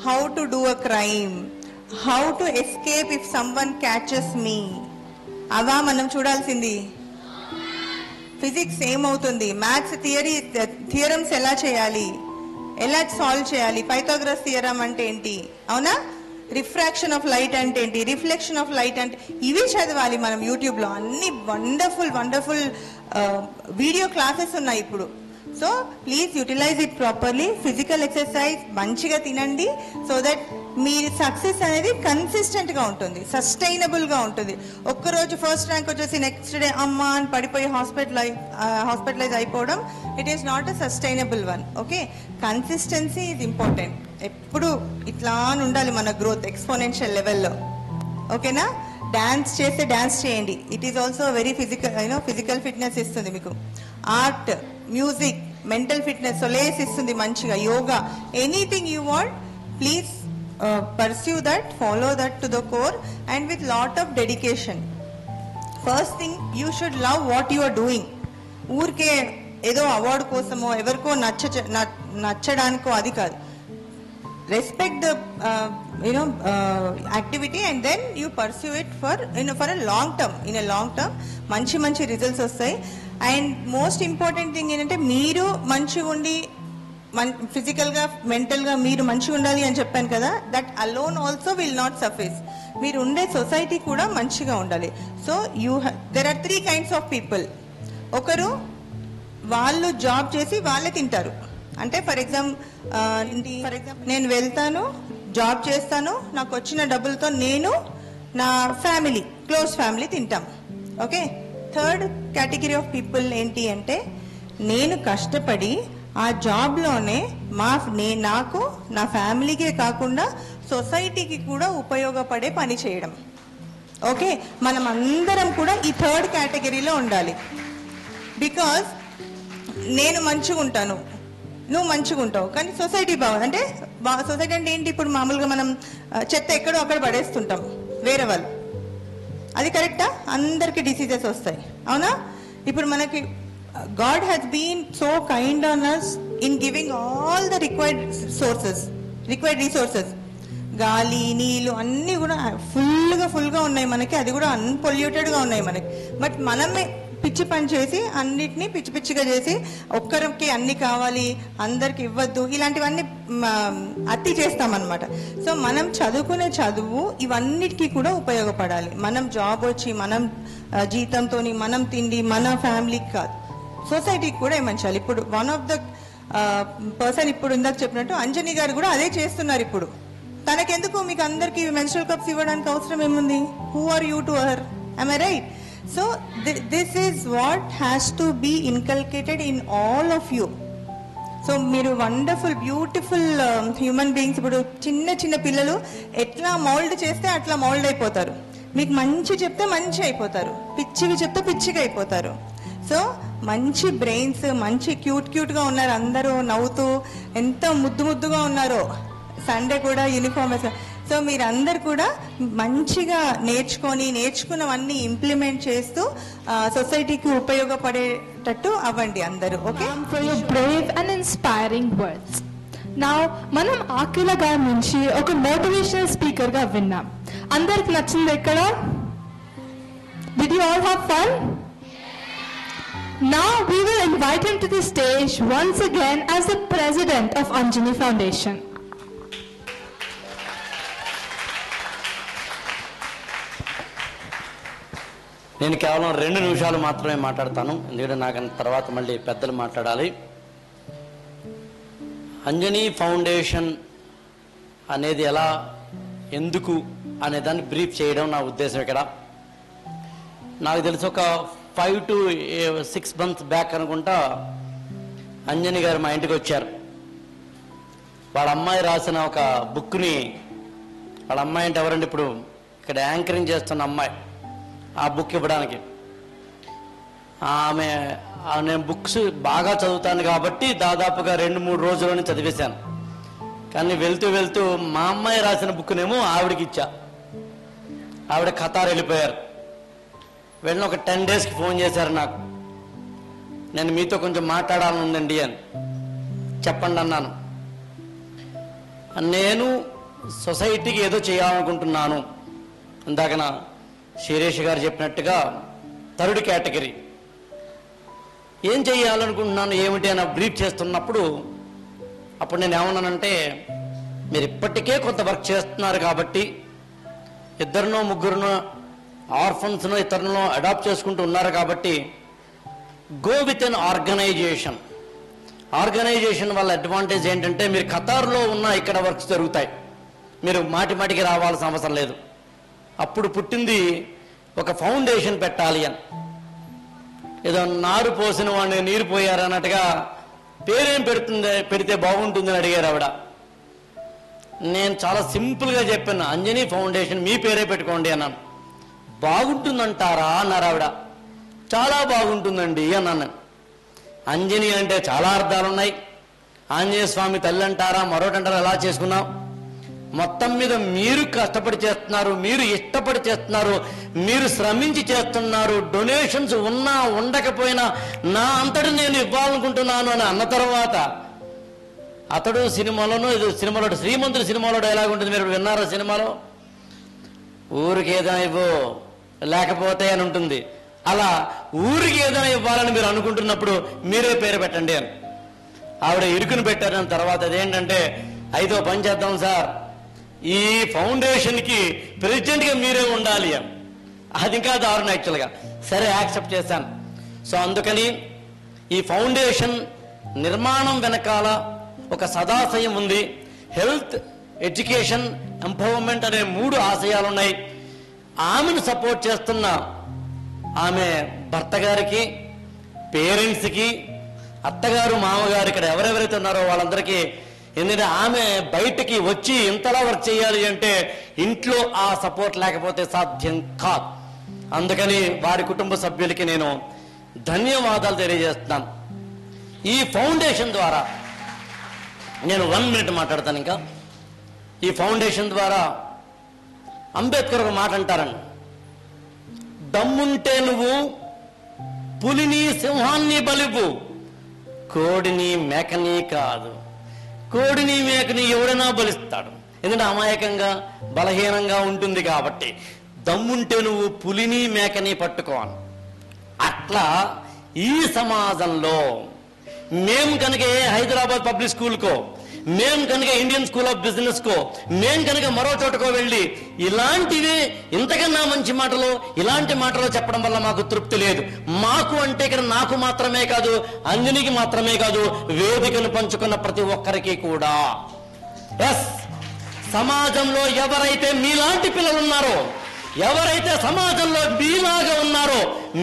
How to do a crime, how to escape if someone catches me. అవా మనం చూడాల్సింది? ఫిజిక్స్ ఏమవుతుంది, మ్యాథ్స్ థియరమ్స్ ఎలా చేయాలి, ఎలా సాల్వ్ చేయాలి, పైథాగరస్ థియరం అంటే ఏంటి, అవునా? రిఫ్రాక్షన్ ఆఫ్ లైట్ అంటే ఏంటి, రిఫ్లెక్షన్ ఆఫ్ లైట్ అంటే, ఇవి చదవాలి మనం యూట్యూబ్లో. అన్ని వండర్ఫుల్ వీడియో క్లాసెస్ ఉన్నాయి ఇప్పుడు. So please utilise it properly. Physical exercise, మంచిగా తినండి, సో దట్ మీ సక్సెస్ అనేది కన్సిస్టెంట్గా ఉంటుంది, సస్టైనబుల్గా ఉంటుంది. ఒక్కరోజు ఫస్ట్ ర్యాంక్ వచ్చేసి నెక్స్ట్ డే అమ్మా అని పడిపోయి హాస్పిటలైజ్ అయిపోవడం, it is not a sustainable one. Okay, consistency is important. ఎప్పుడు ఇట్లా ఉండాలి మన గ్రోత్ ఎక్స్పోనెన్షియల్ లెవెల్లో. ఓకేనా? డాన్స్ చేస్తే డాన్స్ చేయండి, it is also very physical fitness ఇస్తుంది మీకు. Art, music, mental fitness, solace ఇస్తుంది మంచిగా. Yoga, anything you want, please pursue that, follow that to the core and with lot of dedication. First thing, you should love what you are doing. ఊరికే ఏదో award కోసమో ఎవరికో నచ్చడానికో అది కాదు. Respect the activity and then you pursue it for a long term. In a long term మంచి results వస్తాయి. And most important thing ఏంటంటే మీరు మంచిగా ఉండి ఫిజికల్గా మెంటల్గా మీరు మంచిగా ఉండాలి అని చెప్పాను కదా, that alone also will not suffice. మీరు ఉండే సొసైటీ కూడా మంచిగా ఉండాలి. So there are 3 kinds of people. ఒకరు వాళ్ళు జాబ్ చేసి వాళ్ళే తింటారు. అంటే ఫర్ ఎగ్జాంపుల్ నేను వెళ్తాను, జాబ్ చేస్తాను, నాకు వచ్చిన డబ్బులతో నేను, నా ఫ్యామిలీ, క్లోజ్ ఫ్యామిలీ తింటాం. Okay. Third category of people ఏంటి అంటే, నేను కష్టపడి ఆ జాబ్లోనే నాకు, నా ఫ్యామిలీకే కాకుండా సొసైటీకి కూడా ఉపయోగపడే పని చేయడం. ఓకే. మనం అందరం కూడా ఈ థర్డ్ కేటగిరీలో ఉండాలి. బికాజ్ నేను మంచిగా ఉంటాను, నువ్వు మంచిగా ఉంటావు, కానీ సొసైటీ అంటే సొసైటీ అంటే ఏంటి? ఇప్పుడు మామూలుగా మనం చెత్త ఎక్కడో అక్కడ పడేస్తుంటాం వేరే వాళ్ళు, అది కరెక్టా? అందరికీ డిసీజెస్ వస్తాయి, అవునా? ఇప్పుడు మనకి God has been so kind on us in giving all the required resources. గాలి, నీళ్ళు అన్నీ కూడా ఫుల్గా ఉన్నాయి మనకి, అది కూడా అన్పొల్యూటెడ్గా ఉన్నాయి మనకి. బట్ మనమే పిచ్చి పని చేసి అన్నిటినీ పిచ్చిగా చేసి ఒక్కరికి అన్ని కావాలి, అందరికి ఇవ్వద్దు, ఇలాంటివన్నీ అతి చేస్తామన్నమాట. సో మనం చదువుకునే చదువు ఇవన్నిటికీ కూడా ఉపయోగపడాలి. మనం జాబ్ వచ్చి మనం జీతంతో మనం తిండి మన ఫ్యామిలీకి కాదు, సొసైటీకి కూడా ఏమంచాలి. ఇప్పుడు వన్ ఆఫ్ ద పర్సన్ ఇప్పుడు ఇందాక చెప్పినట్టు అంజనీ గారు కూడా అదే చేస్తున్నారు. ఇప్పుడు తనకెందుకు మీకు అందరికి మెన్స్ట్రల్ కప్స్ ఇవ్వడానికి అవసరం ఏముంది? Who are you to her? am I right? So this is what has to be inculcated in all of you. So మీరు వండర్ఫుల్ బ్యూటిఫుల్ హ్యూమన్ బీయింగ్స్. ఇప్పుడు చిన్న పిల్లలు ఎట్లా మౌల్డ్ చేస్తే అట్లా మౌల్డ్ అయిపోతారు. మీకు మంచి చెప్తే మంచి అయిపోతారు, పిచ్చివి చెప్తే పిచ్చిగా అయిపోతారు. సో మంచి బ్రెయిన్స్, మంచి క్యూట్గా ఉన్నారు, అందరూ నవ్వుతూ ఎంత ముద్దుగా ఉన్నారో. సండే కూడా యూనిఫామ్ వేసుకొని. సో మీరందరు కూడా మంచిగా నేర్చుకున్నవన్నీ ఇంప్లిమెంట్ చేస్తూ సొసైటీకి ఉపయోగపడేటట్టు అవ్వండి అందరూ. Okay. For your brave and inspiring words. Now మనం ఆకిల గారి నుంచి ఒక మోటివేషనల్ స్పీకర్ గా విన్నాం. అందరికి నచ్చింది ఎక్కడ? Did you all have fun? Now we will invite him to the stage once again as the president of Anjani Foundation. నేను కేవలం 2 నిమిషాలు మాత్రమే మాట్లాడతాను, ఎందుకంటే నాకు తర్వాత మళ్ళీ పెద్దలు మాట్లాడాలి. అంజనీ ఫౌండేషన్ అనేది ఎలా, ఎందుకు అనే దాన్ని బ్రీఫ్ చేయడం నా ఉద్దేశం. ఇక్కడ నాకు తెలిసి ఒక 5 to 6 months బ్యాక్ అనుకుంటా అంజనీ గారు మా ఇంటికి వచ్చారు. వాళ్ళ అమ్మాయి రాసిన ఒక బుక్ని, వాళ్ళ అమ్మాయి అంటే ఎవరండి, ఇప్పుడు ఇక్కడ యాంకరింగ్ చేస్తున్న అమ్మాయి, ఆ బుక్ ఇవ్వడానికి. నేను బుక్స్ బాగా చదువుతాను కాబట్టి దాదాపుగా 2-3 రోజుల్లోనే చదివేశాను. కానీ వెళ్తూ మా అమ్మాయి రాసిన బుక్నేమో ఆవిడకి ఇచ్చా. ఆవిడ ఖతార్ వెళ్ళిపోయారు. వెళ్ళిన ఒక 10 daysకి ఫోన్ చేశారు నాకు, నేను మీతో కొంచెం మాట్లాడాలని ఉందండి అని. చెప్పండి అన్నాను. నేను సొసైటీకి ఏదో చేయాలనుకుంటున్నాను. ఇందాక శిరీష్ గారు చెప్పినట్టుగా థర్డ్ కేటగిరీ ఏం చేయాలనుకుంటున్నాను ఏమిటి అని బ్రీఫ్ చేస్తున్నప్పుడు అప్పుడు నేను ఏమన్నానంటే, మీరు ఇప్పటికే కొంత వర్క్ చేస్తున్నారు కాబట్టి, 2-3 ఆర్ఫన్స్ను ఇతరులను అడాప్ట్ చేసుకుంటూ ఉన్నారు కాబట్టి, go with an organisation. Organisation వల్ల అడ్వాంటేజ్ ఏంటంటే, మీరు ఖతార్లో ఉన్న ఇక్కడ వర్క్స్ జరుగుతాయి, మీరు మాటికి రావాల్సిన అవసరం లేదు. అప్పుడు పుట్టింది ఒక ఫౌండేషన్ పెట్టాలి అని. ఏదో నారు పోసిన వాడిని నీరు పోయారు అన్నట్టుగా పేరేం పెడితే బాగుంటుందని అడిగారు ఆవిడ. నేను చాలా సింపుల్గా చెప్పాను, అంజనీ ఫౌండేషన్ మీ పేరే పెట్టుకోండి అన్నాను. బాగుంటుందంటారా అన్నారు ఆవిడ. చాలా బాగుంటుందండి అన్నాను. అంజని అంటే చాలా అర్థాలు ఉన్నాయి. ఆంజనేయ స్వామి తల్లి అంటారా, మరొకటి అంటారా, ఎలా చేసుకున్నాం. మొత్తం మీద మీరు కష్టపడి చేస్తున్నారు, మీరు ఇష్టపడి చేస్తున్నారు, మీరు శ్రమించి చేస్తున్నారు. డొనేషన్స్ ఉన్నా ఉండకపోయినా నా అంతటి నేను ఇవ్వాలనుకుంటున్నాను అని అన్న తర్వాత అతడు సినిమాలోనూ ఇది సినిమాలో శ్రీమంతుడు సినిమాలో డైలాగ్ ఉంటుంది, మీరు విన్నారా సినిమాలో? ఊరికి ఏదైనా ఇవ్వు లేకపోతే అని ఉంటుంది. అలా ఊరికి ఏదైనా ఇవ్వాలని మీరు అనుకుంటున్నప్పుడు మీరే పేరు పెట్టండి అని ఆవిడ ఇరుకుని పెట్టారని తర్వాత అదేంటంటే, ఐదో పని చేద్దాం సార్, ఈ ఫౌండేషన్కి ప్రెసిడెంట్గా మీరే ఉండాలి అని. అది ఇంకా దారుణం యాక్చువల్గా. సరే యాక్సెప్ట్ చేశాను. సో అందుకని ఈ ఫౌండేషన్ నిర్మాణం వెనకాల ఒక సదాశయం ఉంది. హెల్త్, ఎడ్యుకేషన్, ఎంపవర్మెంట్ అనే 3 ఆశయాలు ఉన్నాయి. ఆమెను సపోర్ట్ చేస్తున్న ఆమె భర్త గారికి, పేరెంట్స్కి, అత్తగారు, మామగారు, ఇక్కడ ఎవరెవరైతే ఉన్నారో వాళ్ళందరికీ, ఎందుకంటే ఆమె బయటికి వచ్చి ఇంతలా వర్క్ చేయాలి అంటే ఇంట్లో ఆ సపోర్ట్ లేకపోతే సాధ్యం కాదు. అందుకని వారి కుటుంబ సభ్యులకి నేను ధన్యవాదాలు తెలియజేస్తున్నాను. ఈ ఫౌండేషన్ ద్వారా నేను 1 minute మాట్లాడతాను. ఇంకా ఈ ఫౌండేషన్ ద్వారా అంబేద్కర్ ఒక మాట అంటారండి, దమ్ముంటే నువ్వు పులిని సింహాన్ని బలివు, కోడిని మేకని కాదు. కోడిని మేకని ఎవడైనా బలిస్తాడు, ఎందుకంటే అమాయకంగా బలహీనంగా ఉంటుంది కాబట్టి. దమ్ముంటే నువ్వు పులిని మేకని పట్టుకోవాలి. అట్లా ఈ సమాజంలో మేము కనుక హైదరాబాద్ పబ్లిక్ స్కూల్కో, మేము కనుక ఇండియన్ స్కూల్ ఆఫ్ బిజినెస్ కో, మేము కనుక మరో చోటకో వెళ్ళి ఇలాంటివి ఇంతకన్నా మంచి మాటలు ఇలాంటి మాటలు చెప్పడం వల్ల మాకు తృప్తి లేదు. మాకు అంటే ఇక్కడ నాకు మాత్రమే కాదు, అంజనికి మాత్రమే కాదు, వేదికను పంచుకున్న ప్రతి ఒక్కరికి కూడా. ఎస్, సమాజంలో ఎవరైతే మీలాంటి పిల్లలు ఉన్నారో, ఎవరైతే సమాజంలో మీలాగా ఉన్నారో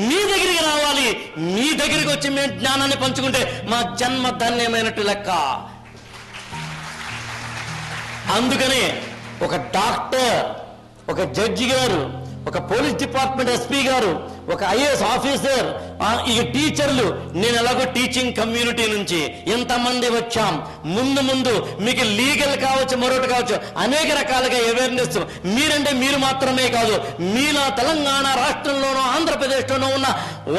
మీ దగ్గరికి రావాలి. మీ దగ్గరికి వచ్చి మేము జ్ఞానాన్ని పంచుకుంటే మా జన్మ ధన్యమైనట్టు లెక్క. అందుకని ఒక డాక్టర్, ఒక జడ్జి గారు, ఒక పోలీస్ డిపార్ట్మెంట్ ఎస్పీ గారు, ఒక ఐఏఎస్ ఆఫీసర్, ఇక టీచర్లు, నేను ఎలాగో టీచింగ్ కమ్యూనిటీ నుంచి ఇంతమంది వచ్చాం. ముందు మీకు లీగల్ కావచ్చు, మరొకటి కావచ్చు, అనేక రకాలుగా అవేర్నెస్. మీరంటే మీరు మాత్రమే కాదు, మీలా తెలంగాణ రాష్ట్రంలోనూ ఆంధ్రప్రదేశ్లోనూ ఉన్న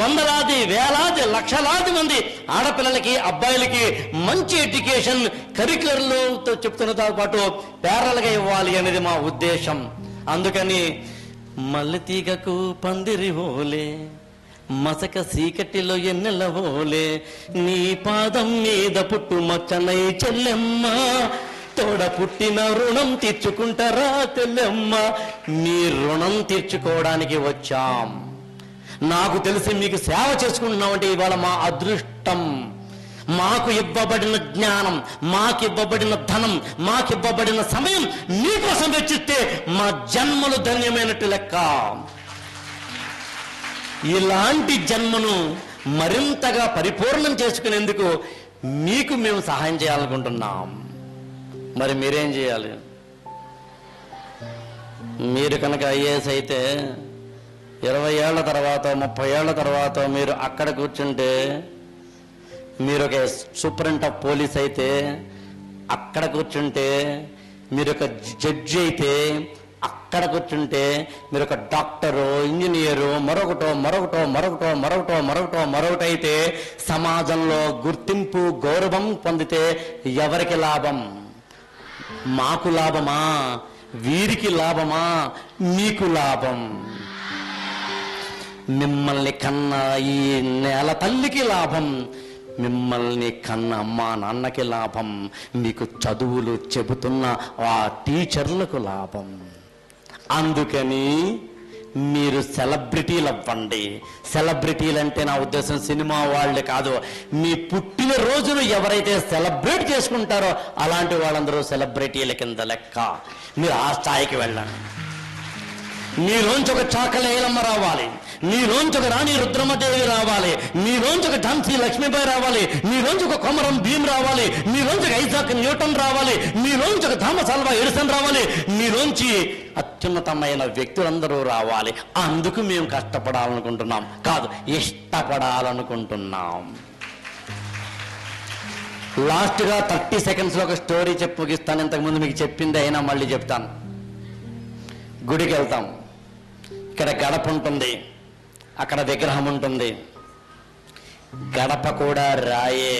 వందలాది, వేలాది, లక్షలాది మంది ఆడపిల్లలకి, అబ్బాయిలకి మంచి ఎడ్యుకేషన్ కరిక్యులర్లో చెప్తున్నతో పాటు ప్యారల్గా ఇవ్వాలి అనేది మా ఉద్దేశం. అందుకని మల్లెతీగకు పందిరి హోలే, మసక సీకటిలో ఎన్నెల హోలే, నీ పాదం మీద పుట్టు మచ్చనై చెల్లెమ్మ, తోడ పుట్టిన రుణం తీర్చుకుంటారా తెల్లెమ్మ. మీ రుణం తీర్చుకోవడానికి వచ్చాం. నాకు తెలిసి మీకు సేవ చేసుకుంటున్నామంటే ఇవాళ మా అదృష్టం. మాకు ఇవ్వబడిన జ్ఞానం, మాకివ్వబడిన ధనం, మాకివ్వబడిన సమయం మీకోసం వెచ్చిస్తే మా జన్మలు ధన్యమైనట్టు లెక్క. ఇలాంటి జన్మను మరింతగా పరిపూర్ణం చేసుకునేందుకు మీకు మేము సహాయం చేయాలనుకుంటున్నాం. మరి మీరేం చేయాలి? మీరు కనుక ఐఏఎస్ అయితే 20 ఏళ్ల తర్వాత, 30 ఏళ్ల తర్వాత మీరు అక్కడ కూర్చుంటే, మీరు ఒక సూపరింట్ ఆఫ్ పోలీస్ అయితే అక్కడ కూర్చుంటే, మీరు ఒక జడ్జి అయితే అక్కడ కూర్చుంటే, మీరు ఒక డాక్టరు, ఇంజనీరు, మరొకటో అయితే సమాజంలో గుర్తింపు, గౌరవం పొందితే ఎవరికి లాభం? మాకు లాభమా? వీరికి లాభమా? మీకు లాభం. మిమ్మల్ని కన్న ఈ నేల తల్లికి లాభం, మిమ్మల్ని కన్న అమ్మా నాన్నకి లాభం, మీకు చదువులు చెబుతున్న ఆ టీచర్లకు లాభం. అందుకని మీరు సెలబ్రిటీలు అవ్వండి. సెలబ్రిటీలు అంటే నా ఉద్దేశం సినిమా వాళ్ళే కాదు. మీ పుట్టిన రోజును ఎవరైతే సెలబ్రేట్ చేసుకుంటారో అలాంటి వాళ్ళందరూ సెలబ్రిటీల కింద లెక్క. మీరు ఆ స్థాయికి వెళ్ళండి. మీలోంచి ఒక చాకలేలమ్మ రావాలి, మీలోంచి ఒక రాణి రుద్రమదేవి రావాలి, మీలోంచి ఒక ఝాన్సీ లక్ష్మీబాయి రావాలి, మీలోంచి ఒక కొమరం భీమ్ రావాలి, మీలోంచి ఒక ఐజాక్ న్యూటన్ రావాలి, మీలోంచి ఒక థామస్ ఆల్వా ఎడిసన్ రావాలి, మీలోంచి అత్యున్నతమైన వ్యక్తులందరూ రావాలి. అందుకు మేము కష్టపడాలనుకుంటున్నాం, కాదు ఇష్టపడాలనుకుంటున్నాం. లాస్ట్గా 30 secondsలో ఒక స్టోరీ చెప్పి ముగిస్తాను. ఇంతకుముందు మీకు చెప్పింది అయినా మళ్ళీ చెప్తాను. గుడికి వెళ్తాం, ఇక్కడ గడప ఉంటుంది, అక్కడ విగ్రహం ఉంటుంది. గడప కూడా రాయే,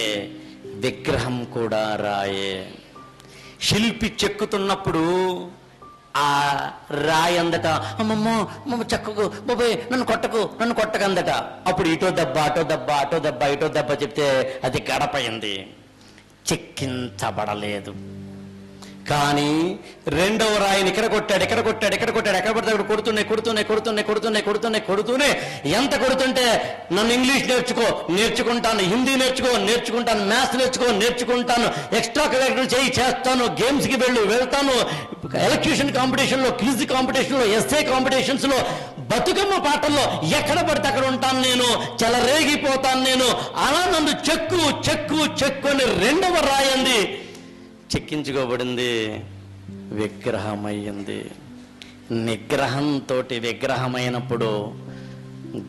విగ్రహం కూడా రాయే. శిల్పి చెక్కుతున్నప్పుడు ఆ రాయి అందట, అమ్మమ్మ చెక్కకు బాబాయ్ నన్ను కొట్టకందట. అప్పుడు ఇటో దెబ్బ అటో దెబ్బ అటో దెబ్బ ఇటో దెబ్బ చెప్తే అది గడపయింది, చెక్కించబడలేదు. కానీ రెండవ రాయిని ఇక్కడ కొట్టాడు, ఎక్కడ పడితే అక్కడ కొడుతూనే ఎంత కొడుతుంటే నన్ను ఇంగ్లీష్ నేర్చుకుంటాను, హిందీ నేర్చుకుంటాను, మ్యాథ్స్ నేర్చుకుంటాను, ఎక్స్ట్రా కరిక్యులర్ చేస్తాను, గేమ్స్కి వెళ్తాను, ఎలక్యూషన్ కాంపిటీషన్లో, క్విజ్ కాంపిటీషన్లో, ఎస్ఏ కాంపిటీషన్స్లో, బతుకమ్మ పాటల్లో ఎక్కడ పడితే అక్కడ ఉంటాను, నేను చెలరేగిపోతాను నేను. అలా నన్ను చెక్కు అని రెండవ రాయంది చెక్కించుకోబడింది, విగ్రహమయ్యింది. నిగ్రహంతో విగ్రహమైనప్పుడు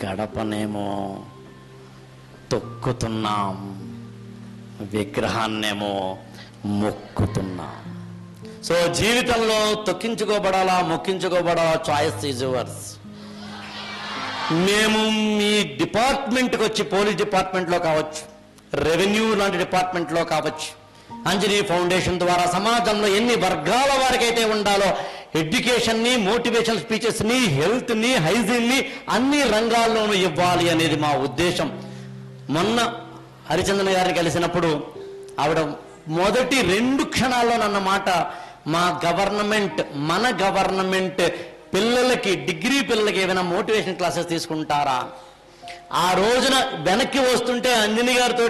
గడపనేమో తొక్కుతున్నాం, విగ్రహాన్నేమో మొక్కుతున్నాం. సో జీవితంలో తొక్కించుకోబడాలా మొక్కించుకోబడాలా, చాయిస్ ఈజ్ యువర్స్. మేము మీ డిపార్ట్మెంట్కి వచ్చి, పోలీస్ డిపార్ట్మెంట్లో కావచ్చు, రెవెన్యూ లాంటి డిపార్ట్మెంట్లో కావచ్చు, అంజనీ ఫౌండేషన్ ద్వారా సమాజంలో ఎన్ని వర్గాల వారికైతే ఉండాలో ఎడ్యుకేషన్ని, మోటివేషనల్ స్పీచెస్ని, హెల్త్ని, హైజీన్ని అన్ని రంగాల్లోనూ ఇవ్వాలి అనేది మా ఉద్దేశం. మొన్న హరిచందన్ గారిని కలిసినప్పుడు ఆవిడ మొదటి 2 క్షణాల్లో నన్న మాట, మన గవర్నమెంట్ పిల్లలకి, డిగ్రీ పిల్లలకి ఏమైనా మోటివేషన్ క్లాసెస్ తీసుకుంటారా? ఆ రోజున వెనక్కి వస్తుంటే అంజనీ గారితో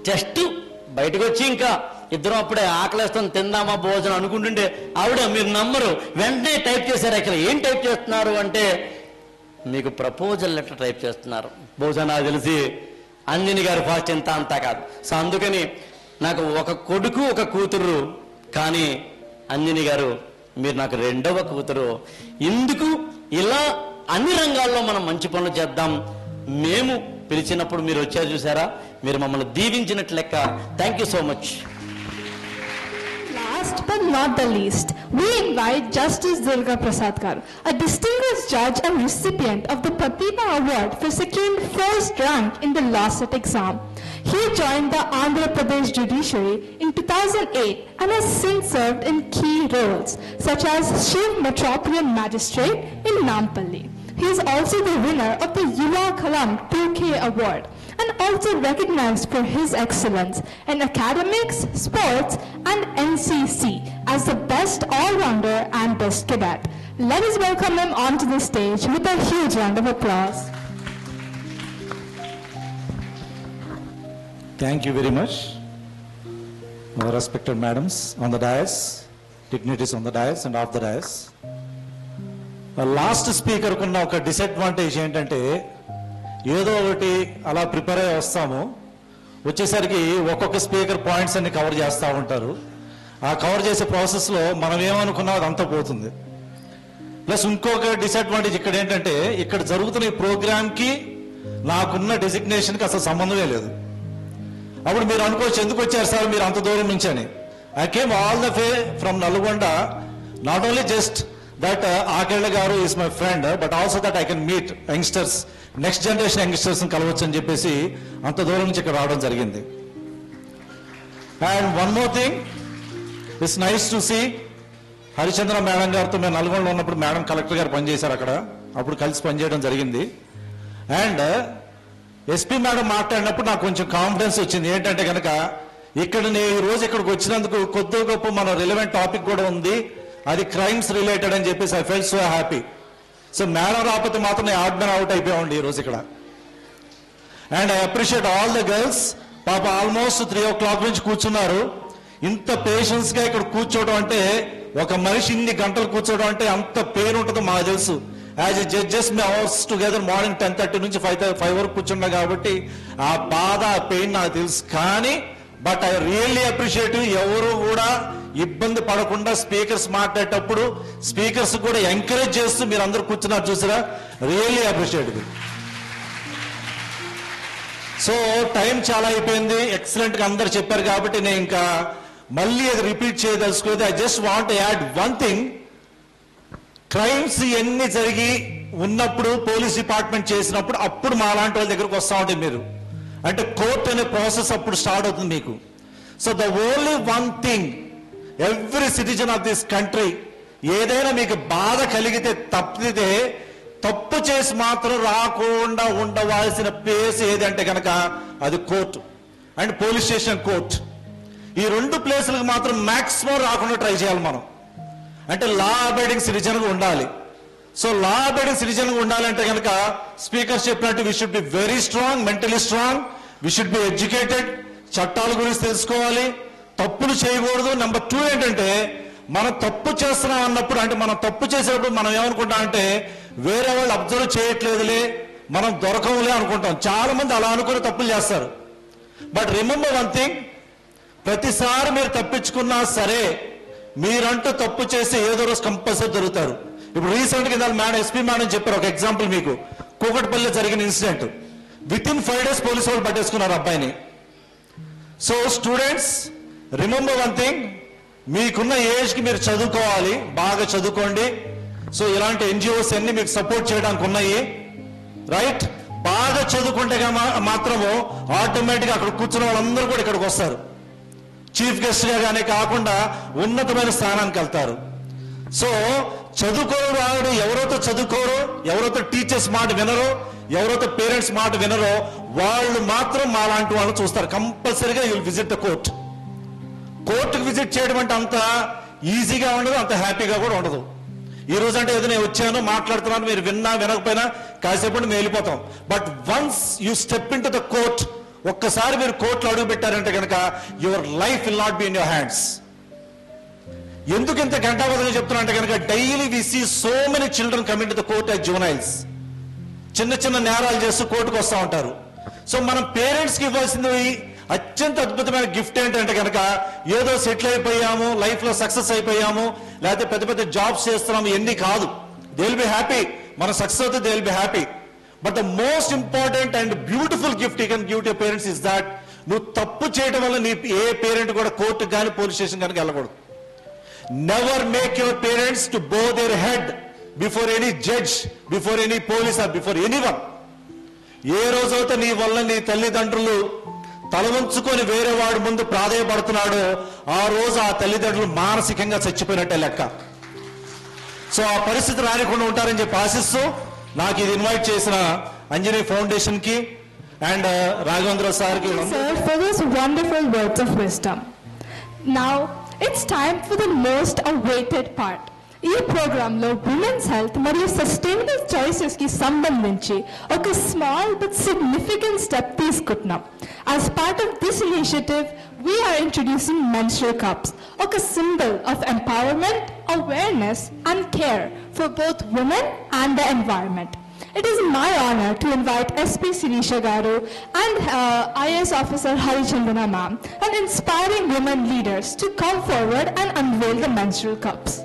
జస్ట్ బయటకు వచ్చి ఇంకా ఇద్దరం అప్పుడే ఆకలిస్తాను తిందామా భోజనం అనుకుంటుంటే ఆవిడ, మీరు నమ్మరు, వెంటనే టైప్ చేశారు. యాక్చువల్లీ ఏం టైప్ చేస్తున్నారు అంటే, మీకు ప్రపోజల్ లెటర్ టైప్ చేస్తున్నారు. బహుశా నాకు తెలిసి అంజనీ గారు ఫాస్ట్ ఎంత అంతా కాదు. సో అందుకని నాకు ఒక కొడుకు ఒక కూతురు, కానీ అంజనీ గారు మీరు నాకు 2వ కూతురు. ఇందుకు ఇలా అన్ని రంగాల్లో మనం మంచి పనులు చేద్దాం. మేము పిలిచినప్పుడు మీరు వచ్చారు చూసారా, మీరు మమ్మల్ని దీవించినట్లు లెక్క. Thank you so much. Last but not the least, we invite Justice Durga Prasad Garu, a distinguished judge and recipient of the Pratibha Award for securing first rank in the law set exam. He joined the Andhra Pradesh judiciary in 2008 and has since served in key roles such as Chief Metropolitan Magistrate in Nampally. He is also the winner of the Yuva Kalam 2K Award and also recognized for his excellence in academics, sports and NCC as the best all-rounder and best cadet. Let us welcome him onto the stage with a huge round of applause. Thank you very much. Our respected madams on the dais, dignitaries on the dais and off the dais. Last speaker కున్న ఒక disadvantage ఏంటంటే, ఏదో ఒకటి అలా prepare అయ్యి వస్తాము, వచ్చేసరికి ఒక్కొక్క స్పీకర్ పాయింట్స్ అన్ని కవర్ చేస్తూ ఉంటారు. ఆ కవర్ చేసే ప్రాసెస్లో మనం ఏమనుకున్నాం అదంతా పోతుంది. ప్లస్ ఇంకొక డిసడ్వాంటేజ్ ఇక్కడ ఏంటంటే, ఇక్కడ జరుగుతున్న ఈ ప్రోగ్రామ్కి నాకున్న డెసిగ్నేషన్కి అసలు సంబంధమే లేదు. అప్పుడు మీరు అనుకోవచ్చు, ఎందుకు వచ్చారు సార్ మీరు అంత దూరం నుంచి అని. I came all the way from Nalgonda, not only just that Akella Garu is my friend, but also that I can meet youngsters, next generation youngsters in Kalavachu అని చెప్పేసి అంత దూరం నుంచి ఇక్కడ రావడం జరిగింది. And one more thing, it's nice to see Harichandra madam గారితో మేము నల్గొండలో ఉన్నప్పుడు మేడం కలెక్టర్ గారు పనిచేశారు అక్కడ, అప్పుడు కలిసి పనిచేయడం జరిగింది. అండ్ ఎస్పీ మేడం మాట్లాడినప్పుడు నాకు కొంచెం కాన్ఫిడెన్స్ వచ్చింది. ఏంటంటే కనుక ఇక్కడ నేను ఈ రోజు ఇక్కడికి వచ్చినందుకు కొద్ది గొప్ప మన రిలవెంట్ టాపిక్ కూడా ఉంది, అది క్రైమ్స్ రిలేటెడ్ అని చెప్పేసి I felt so happy. So madam రాకపోతే మాత్రం నేను ఆడ్మెన్ అవుట్ అయిపోయామండి ఈరోజు ఇక్కడ. And I appreciate all the girls. పాప ఆల్మోస్ట్ 3 o'clock నుంచి కూర్చున్నారు. ఇంత పేషెన్స్ గా ఇక్కడ కూర్చోవడం అంటే ఒక మనిషి ఇన్ని గంటలు కూర్చోవడం అంటే అంత పెయిన్ ఉంటుందో మాకు తెలుసు. As a judges me hours together morning 10:30 నుంచి 5 వరకు కూర్చున్నా కాబట్టి ఆ బాధ ఆ పెయిన్ నాకు తెలుసు. కానీ బట్ ఐ రియల్లీ అప్రిషియేట్ ఎవరు కూడా ఇబ్బంది పడకుండా స్పీకర్స్ మాట్లాడేటప్పుడు స్పీకర్స్ కూడా ఎంకరేజ్ చేస్తూ మీరు అందరూ కూర్చున్నారు చూసారా, రియల్లీ అప్రిషియేట్. సో టైం చాలా అయిపోయింది, ఎక్సలెంట్ గా అందరు చెప్పారు కాబట్టి నేను ఇంకా మళ్ళీ అది రిపీట్ చేయదలుచుకోలేదు. I just want add one thing. Crimes ఎన్ని జరిగి ఉన్నప్పుడు పోలీస్ డిపార్ట్మెంట్ చేసినప్పుడు అప్పుడు మా లాంటి వాళ్ళ దగ్గరకు వస్తూ ఉంటాయి మీరు, అంటే కోర్ట్ అనే ప్రాసెస్ అప్పుడు స్టార్ట్ అవుతుంది మీకు. So the only one thing every citizen of this country, ఏదైనా మీకు బాధ కలిగితే తప్పితే తప్పు చేసి మాత్రం రాకుండా ఉండవలసిన ప్లేస్ ఏదంటే కనుక అది court and police station, court. ఈ రెండు ప్లేసులకు మాత్రం మాక్సిమం రాకుండా ట్రై చేయాలి మనం. అంటే లా అబైడింగ్ సిటిజన్గా ఉండాలి. సో లా అబైడింగ్ సిటిజన్గా ఉండాలంటే కనుక స్పీకర్ చెప్పినట్టు we should be very strong, mentally strong, we should be educated, చట్టాల గురించి తెలుసుకోవాలి, తప్పులు చేయకూడదు. నెంబర్ 2 ఏంటంటే మనం తప్పు చేస్తున్నాం అన్నప్పుడు, అంటే మనం తప్పు చేసేటప్పుడు మనం ఏమనుకుంటాం అంటే వేరే వాళ్ళు అబ్జర్వ్ చేయట్లేదులే, మనం దొరకవులే అనుకుంటాం. చాలా మంది అలా అనుకుని తప్పులు చేస్తారు. బట్ రిమెంబర్ వన్ థింగ్, ప్రతిసారి మీరు తప్పించుకున్నా సరే మీరంటూ తప్పు చేసి ఏదో రోజు కంపల్సరీ దొరుకుతారు. ఇప్పుడు రీసెంట్ గా మేడం ఎస్పీ మేడం చెప్పారు ఒక ఎగ్జాంపుల్ మీకు, కూకట్పల్లిలో జరిగిన incident. With in 5 days police వాళ్ళు పట్టేసుకున్నారు అబ్బాయిని. So students remember one thing, మీకున్న ఏజ్ కి మీరు చదువుకోవాలి, బాగా చదువుకోండి. సో ఇలాంటి ఎన్జిఓస్ అన్ని మీకు సపోర్ట్ చేయడానికి ఉన్నాయి, రైట్? బాగా చదువుకుంటే మాత్రము ఆటోమేటిక్గా అక్కడ కూర్చున్న వాళ్ళందరూ కూడా ఇక్కడికి వస్తారు, చీఫ్ గెస్ట్ గా గానే కాకుండా ఉన్నతమైన స్థానానికి వెళ్తారు. సో చదువుకోరు వాడు ఎవరైతే చదువుకోరు, ఎవరైతే టీచర్స్ మాట వినరో, ఎవరైతే పేరెంట్స్ మాట వినరో వాళ్ళు మాత్రం మా లాంటి వాళ్ళు చూస్తారు. కంపల్సరీగా you will visit the court. కోర్టుకు విజిట్ చేయడం అంటే అంత ఈజీగా ఉండదు, అంత హ్యాపీగా కూడా ఉండదు. ఈ రోజు అంటే ఏదో నేను వచ్చాను మాట్లాడుతున్నాను, మీరు విన్నా వినకపోయినా కాసేపు మేము వెళ్ళిపోతాం. But once you step into the court, ఒక్కసారి మీరు కోర్టులో అడుగు పెట్టారంటే కనుక your life will not be in your hands. ఎందుకు ఇంత గంటాబద్ధంగా చెప్తున్నా అంటే కనుక daily we see so many children coming to the court as juveniles. చిన్న చిన్న నేరాలు చేస్తూ కోర్టుకు వస్తూ ఉంటారు. సో మనం పేరెంట్స్ కి ఇవ్వాల్సింది అత్యంత అద్భుతమైన గిఫ్ట్ ఏంటంటే కనుక ఏదో సెటిల్ అయిపోయాము, లైఫ్ లో సక్సెస్ అయిపోయాము, లేకపోతే పెద్ద పెద్ద జాబ్స్ చేస్తున్నాము, ఎన్ని కాదు. దే విల్ బి హ్యాపీ, మన సక్సెస్ అవుతే they will be happy. But the most important and beautiful gift you can give to your parents is that నువ్వు తప్పు చేయడం వల్ల నీ ఏ పేరెంట్ కూడా కోర్టుకు కానీ పోలీస్ స్టేషన్ కానీ వెళ్ళకూడదు. Never make your parents to bow their head before any judge, before any police or before anyone. ఏ రోజైతే నీ వల్ల నీ తల్లిదండ్రులు తల వంచుకొని వేరే వాడి ముందు ప్రాధేయపడుతున్నాడో ఆ రోజు ఆ తల్లిదండ్రులు మానసికంగా చచ్చిపోయినట్టే లెక్క. సో ఆ పరిస్థితి రానికుండా ఉంటారని చెప్పి ఆశిస్తూ నాకు ఇది ఇన్వైట్ చేసిన అంజనీ ఫౌండేషన్ కి అండ్ రాఘవేంద్ర సార్ కి for those wonderful words of wisdom. Now it's time for the most awaited part. ఈ ప్రోగ్రాంలో ఉమెన్స్ హెల్త్ మరియు సస్టైనబుల్ చాయిసెస్ కి సంబంధించి ఒక స్మాల్ బట్ సిగ్నిఫికెంట్ స్టెప్ తీసుకుంటున్నాం. As part of this initiative, we are introducing menstrual cups, ఒక symbol of empowerment, awareness and care for both women and the environment. It is my honor to invite SP Sirisha Garu and IAS officer Harichandana ma'am and inspiring women leaders to come forward and unveil the menstrual cups.